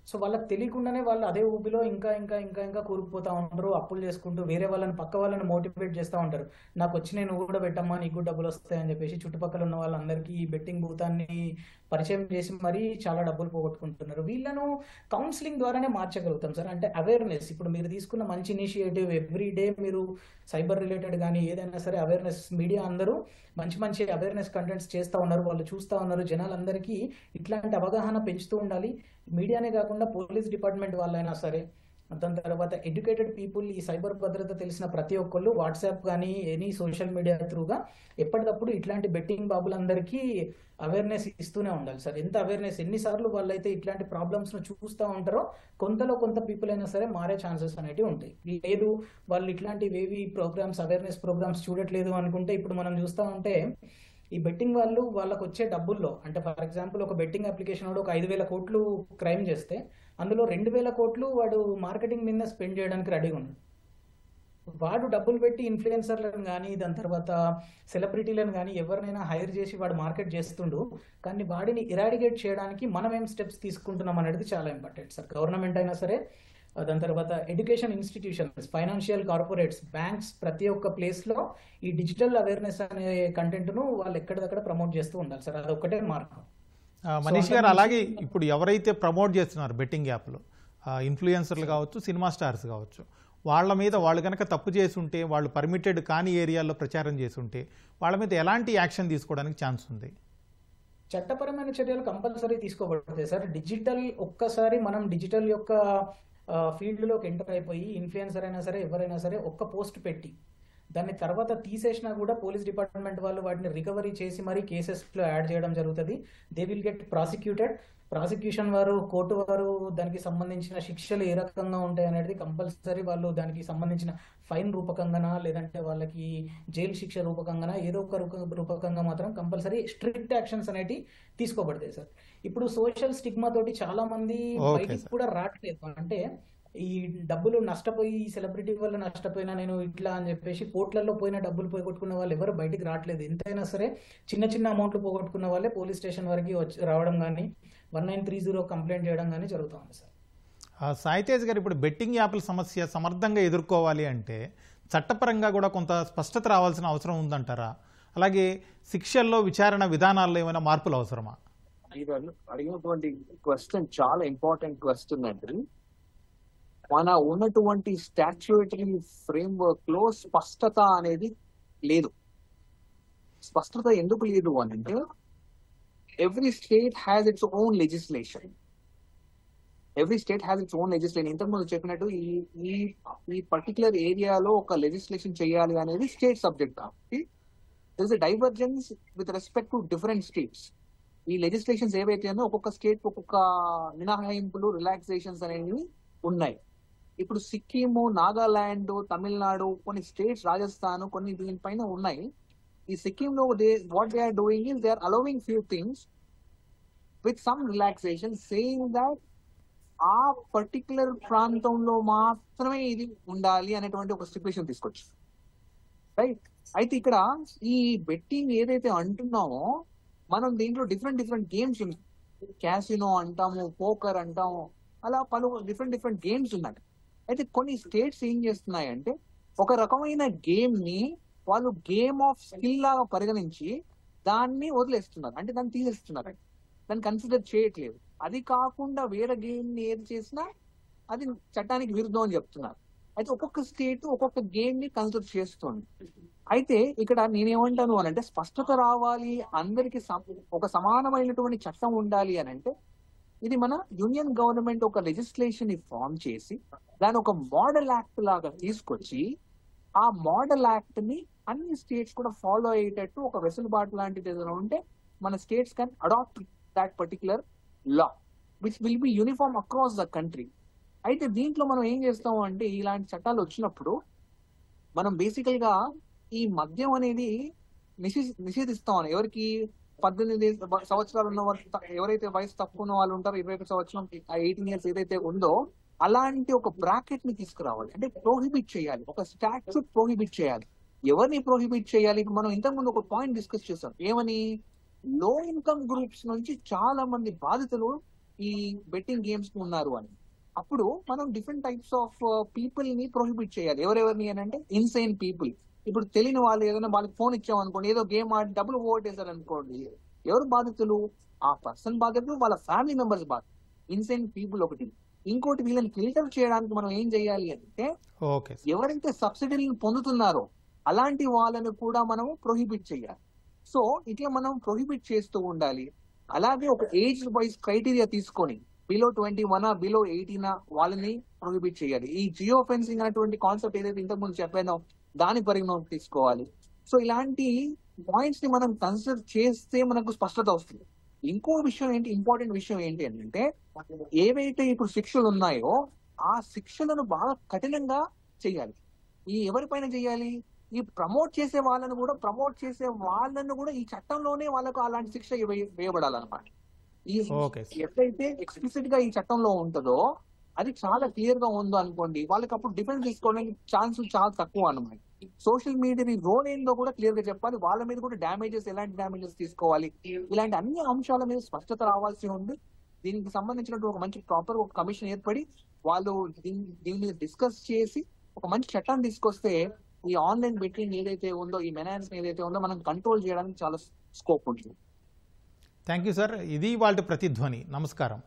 సో వాళ్ళకి తెలియకుండానే వాళ్ళు అదే ఊపిలో ఇంకా ఇంకా ఇంకా ఇంకా కూరుకుపోతూ ఉంటారు, అప్పులు చేసుకుంటూ వేరే వాళ్ళని, పక్క వాళ్ళని మోటివేట్ చేస్తూ ఉంటారు. నాకు వచ్చి నేను కూడా పెట్టమ్మా, నీకు కూడా డబ్బులు వస్తాయని చెప్పేసి చుట్టుపక్కల ఉన్న వాళ్ళందరికీ ఈ బెట్టింగ్ భూతాన్ని పరిచయం చేసి మరీ చాలా డబ్బులు పోగొట్టుకుంటున్నారు. వీళ్ళను కౌన్సిలింగ్ ద్వారానే మార్చగలుగుతాం సార్. అంటే అవేర్నెస్, ఇప్పుడు మీరు తీసుకున్న మంచి ఇనిషియేటివ్, ఎవ్రీ డే మీరు సైబర్ రిలేటెడ్ కానీ ఏదైనా సరే అవేర్నెస్, మీడియా అందరూ మంచి అవేర్నెస్ కంటెంట్స్ చేస్తూ ఉన్నారు, వాళ్ళు చూస్తూ ఉన్నారు. జనాలందరికీ ఇట్లాంటి అవగాహన పెంచుతూ ఉండాలి. మీడియానే కాకుండా పోలీస్ డిపార్ట్మెంట్ వాళ్ళైనా సరే, దాని తర్వాత ఎడ్యుకేటెడ్ పీపుల్, ఈ సైబర్ భద్రత తెలిసిన ప్రతి ఒక్కళ్ళు వాట్సాప్ కానీ ఎనీ సోషల్ మీడియా త్రూగా ఎప్పటికప్పుడు ఇట్లాంటి బెట్టింగ్ బాబులందరికీ అవేర్నెస్ ఇస్తూనే ఉండాలి సార్. ఎంత అవేర్నెస్, ఎన్నిసార్లు వాళ్ళైతే ఇట్లాంటి ప్రాబ్లమ్స్ను చూస్తూ ఉంటారో కొంతలో కొంత పీపుల్ అయినా సరే మారే ఛాన్సెస్ అనేవి ఉంటాయి. లేదు వాళ్ళు ఇట్లాంటివి ఏవి ప్రోగ్రామ్స్, అవేర్నెస్ ప్రోగ్రామ్స్ చూడట్లేదు అనుకుంటే, ఇప్పుడు మనం చూస్తూ ఉంటే ఈ బెట్టింగ్ వాళ్ళు వాళ్ళకు వచ్చే డబ్బుల్లో, అంటే ఫర్ ఎగ్జాంపుల్ ఒక బెట్టింగ్ అప్లికేషన్ వాడు ఒక 5,000 కోట్లు క్రైమ్ చేస్తే అందులో 2,000 కోట్లు వాడు మార్కెటింగ్ మీద స్పెండ్ చేయడానికి రెడీగా ఉన్నాడు. వాడు డబ్బులు పెట్టి ఇన్ఫ్లుయెన్సర్లను కానీ దాని తర్వాత సెలబ్రిటీలను కానీ ఎవరినైనా హైర్ చేసి వాడు మార్కెట్ చేస్తుండు. కానీ వాడిని ఇరాడికేట్ చేయడానికి మనం ఏం స్టెప్స్ తీసుకుంటున్నాం అనేది చాలా ఇంపార్టెంట్ సార్. గవర్నమెంట్ అయినా సరే, దాని తర్వాత education institutions, financial corporates, banks, ప్రతి ఒక్క ప్లేస్లో ఈ డిజిటల్ అవేర్నెస్ అనే కంటెంట్ను వాళ్ళు ఎక్కడిదక్కడ ప్రమోట్ చేస్తూ ఉండాలి సార్. అదొక్కటే మార్గం. మనీష్ గారు, అలాగే ఇప్పుడు ఎవరైతే ప్రమోట్ చేస్తున్నారు బెట్టింగ్ యాప్లు, ఇన్ఫ్లుయెన్సర్లు కావచ్చు, సినిమా స్టార్స్ కావచ్చు, వాళ్ళ మీద వాళ్ళు కనుక తప్పు చేసి ఉంటే, వాళ్ళు పర్మిటెడ్ కాని ఏరియాల్లో ప్రచారం చేసి ఉంటే వాళ్ళ మీద ఎలాంటి యాక్షన్ తీసుకోవడానికి ఛాన్స్ ఉంది? చట్టపరమైన చర్యలు కంపల్సరీ తీసుకోబడతాయి సార్. ఒక్కసారి మనం డిజిటల్ యొక్క ఫీల్డ్లోకి ఎంటర్ అయిపోయి ఇన్ఫ్లుయెన్సర్ అయినా సరే ఎవరైనా సరే ఒక్క పోస్ట్ పెట్టి దాన్ని తర్వాత తీసేసినా కూడా పోలీస్ డిపార్ట్మెంట్ వాళ్ళు వాటిని రికవరీ చేసి మరీ కేసెస్లో యాడ్ చేయడం జరుగుతుంది. They will get prosecuted. Prosecution వారు, కోర్టు వారు దానికి సంబంధించిన శిక్షలు ఏ రకంగా ఉంటాయి అనేది కంపల్సరీ వాళ్ళు దానికి సంబంధించిన ఫైన్ రూపకంగానా లేదంటే వాళ్ళకి జైలు శిక్ష రూపకంగానా ఏదో ఒక రూపకంగా మాత్రం కంపల్సరీ స్ట్రిక్ట్ యాక్షన్స్ అనేవి తీసుకోబడతాయి సార్. ఇప్పుడు సోషల్ స్టిగ్మా తోటి చాలా మంది బయటికి కూడా రావట్లేదు. అంటే ఈ డబ్బులు నష్టపోయి, ఈ సెలబ్రిటీ వల్ల నష్టపోయినా నేను ఇట్లా అని చెప్పేసి కోట్లలో పోయిన డబ్బులు పోగొట్టుకున్న వాళ్ళు ఎవరు బయటికి రావట్లేదు. ఎంతైనా సరే చిన్న చిన్న అమౌంట్లు పోగొట్టుకున్న వాళ్ళే పోలీస్ స్టేషన్ వరకు రావడం కానీ 1930 కంప్లైంట్ చేయడం కానీ జరుగుతుంది సార్. సాయితేజ్ గారు, ఇప్పుడు బెట్టింగ్ యాప్ల సమస్య సమర్థంగా ఎదుర్కోవాలి అంటే చట్టపరంగా కూడా కొంత స్పష్టత రావాల్సిన అవసరం ఉందంటారా? అలాగే శిక్షల్లో, విచారణ విధానాల్లో ఏమైనా మార్పులు అవసరమా? అడిగినటువంటి క్వశ్చన్ చాలా ఇంపార్టెంట్ క్వశ్చన్ అండి. మన ఉన్నటువంటి స్టాట్యూటరీ ఫ్రేమ్వర్క్ లో స్పష్టత అనేది లేదు. స్పష్టత ఎందుకు లేదు అని అంటే, every state has its own legislation. ఇంతకుముందు చెప్పినట్టు ఈ పర్టికులర్ ఏరియాలో ఒక లెజిస్లేషన్ చేయాలి అనేది స్టేట్ సబ్జెక్ట్ కాబట్టి there is a divergence with respect to different states. ఈ లెజిస్లేషన్స్ ఏవైతే ఉన్నాయో ఒక్కొక్క స్టేట్ ఒక్కొక్క మినహాయింపులు, రిలాక్సేషన్స్ అనేవి ఉన్నాయి. ఇప్పుడు సిక్కిము, నాగాలాండ్, తమిళనాడు, కొన్ని స్టేట్స్, రాజస్థాన్ కొన్ని దీనిపైన ఉన్నాయి. ఈ సిక్కింలో what they are doing is they are allowing few things with some relaxation, saying that ఆ పర్టికులర్ ప్రాంతంలో మాత్రమే ఇది ఉండాలి అనేటువంటి ఒక స్టిపులేషన్ తీసుకొచ్చు. రైట్. అయితే ఇక్కడ ఈ బెట్టింగ్ ఏదైతే అంటున్నామో మనం దీంట్లో డిఫరెంట్ గేమ్స్ ఉన్నాయి. క్యాసినో అంటాము, పోకర్ అంటాము, అలా పలు డిఫరెంట్ గేమ్స్ ఉన్నాయి. అయితే కొన్ని స్టేట్స్ ఏం చేస్తున్నాయంటే ఒక రకమైన గేమ్ ని వాళ్ళు గేమ్ ఆఫ్ స్కిల్ లాగా పరిగణించి దాన్ని వదిలేస్తున్నారు, అంటే దాన్ని తీసేస్తున్నారు, దాన్ని కన్సిడర్ చేయట్లేదు. అది కాకుండా వేరే గేమ్ ని ఏది చేసినా అది చట్టానికి విరుద్ధం అని చెప్తున్నారు. అయితే ఒక్కొక్క స్టేట్ ఒక్కొక్క గేమ్ ని కన్సిడర్ చేస్తుంది. అయితే ఇక్కడ నేనేమంటాను అని అంటే, స్పష్టత రావాలి, అందరికి ఒక సమానమైనటువంటి చట్టం ఉండాలి అని అంటే, ఇది మన యూనియన్ గవర్నమెంట్ ఒక లెజిస్లేషన్ ని ఫామ్ చేసి దాని ఒక మోడల్ యాక్ట్ లాగా తీసుకొచ్చి ఆ మోడల్ యాక్ట్ ని అన్ని స్టేట్స్ కూడా ఫాలో అయ్యేటట్టు ఒక వెసులుబాటు లాంటిది ఏదైనా ఉంటే మన states can adopt that particular law which will be uniform across the country. అయితే దీంట్లో మనం ఏం చేస్తాము అంటే, ఇలాంటి చట్టాలు వచ్చినప్పుడు మనం బేసికల్ గా ఈ మద్యం అనేది నిషేధిస్తాం. ఎవరికి 18 సంవత్సరాలు ఉన్న వాళ్ళు, ఎవరైతే వయసు తక్కువ ఉన్న వాళ్ళు ఉంటారో, 21 సంవత్సరం 18 ఇయర్స్ ఏదైతే ఉందో అలాంటి ఒక బ్రాకెట్ ని తీసుకురావాలి. అంటే ప్రోహిబిట్ చేయాలి, ఒక స్టాట్యూట్ ప్రోహిబిట్ చేయాలి. ఎవరిని ప్రోహిబిట్ చేయాలి? మనం ఇంతకుముందు ఒక పాయింట్ డిస్కస్ చేస్తాం, ఏమని, లో ఇన్కమ్ గ్రూప్స్ నుంచి చాలా మంది బాధితులు ఈ బెట్టింగ్ గేమ్స్ కు ఉన్నారు అని. అప్పుడు మనం డిఫరెంట్ టైప్స్ ఆఫ్ పీపుల్ ని ప్రోహిబిట్ చేయాలి. ఎవరెవరిని అని అంటే, ఇన్సైన్ పీపుల్. ఇప్పుడు తెలియని వాళ్ళు ఏదైనా వాళ్ళకి ఫోన్ ఇచ్చామనుకోండి, ఏదో గేమ్ ఆడి డబ్బులు ఓటేసారు అనుకోండి, ఎవరు బాధితులు? ఆ పర్సన్ బాధితులు, వాళ్ళ ఫ్యామిలీ మెంబర్స్ బాధితులు. ఇన్సైన్ పీపుల్ ఒకటి. ఇంకోటి, వీళ్ళని ఫిల్టర్ చేయడానికి మనం ఏం చేయాలి అంటే, ఎవరైతే సబ్సిడీలను పొందుతున్నారో అలాంటి వాళ్ళని కూడా మనం ప్రొహిబిట్ చేయాలి. సో ఇట్లా మనం ప్రొహిబిట్ చేస్తూ ఉండాలి. అలాగే ఒక ఏజ్ వైజ్ క్రైటీరియా తీసుకొని బిలో 21 బిలో 18 వాళ్ళని ప్రొహిబిట్ చేయాలి. ఈ జియో ఫెన్సింగ్ అనేటువంటి కాన్సెప్ట్ ఏదైతే ఇంతకుముందు చెప్పానో దాని పరిగణలోకి తీసుకోవాలి. సో ఇలాంటి పాయింట్స్ ని మనం కన్సిడర్ చేస్తే మనకు స్పష్టత వస్తుంది. ఇంకో విషయం ఏంటి, ఇంపార్టెంట్ విషయం ఏంటి అంటే ఏవైతే ఇప్పుడు శిక్షలు ఉన్నాయో ఆ శిక్షలను బాగా కఠినంగా చేయాలి. ఈ ఎవరిపైన చేయాలి, ఈ ప్రమోట్ చేసే వాళ్ళను కూడా ఈ చట్టంలోనే వాళ్ళకు అలాంటి శిక్ష వేయబడాలన్నమాట. ఈ ఓకే. ఎట్లయితే ఎక్స్ప్లిసిట్ గా ఈ చట్టంలో ఉంటుందో అది చాలా క్లియర్ గా ఉందో అనుకోండి, వాళ్ళకి అప్పుడు డిఫెన్స్ తీసుకోవడానికి ఛాన్స్ చాలా తక్కువ అన్నమాట. సోషల్ మీడియా రోల్ ఏందో కూడా క్లియర్ గా చెప్పాలి, వాళ్ళ మీద కూడా డ్యామేజెస్, ఎలాంటి డ్యామేజెస్ తీసుకోవాలి, ఇలాంటి అన్ని అంశాల మీద స్పష్టత రావాల్సి ఉంది. దీనికి సంబంధించినటువంటి ఒక మంచి ప్రాపర్ ఒక కమిషన్ ఏర్పడి వాళ్ళు దీని మీద డిస్కస్ చేసి ఒక మంచి చట్టాన్ని తీసుకొస్తే ఈ ఆన్లైన్ బెట్టింగ్ ఏదైతే ఉందో, ఈ మెనాన్స్ ఏదైతే ఉందో మనం కంట్రోల్ చేయడానికి చాలా స్కోప్ ఉంటుంది. Thank you sir. ఇది వాళ్ళ ప్రతిధ్వని. నమస్కారం.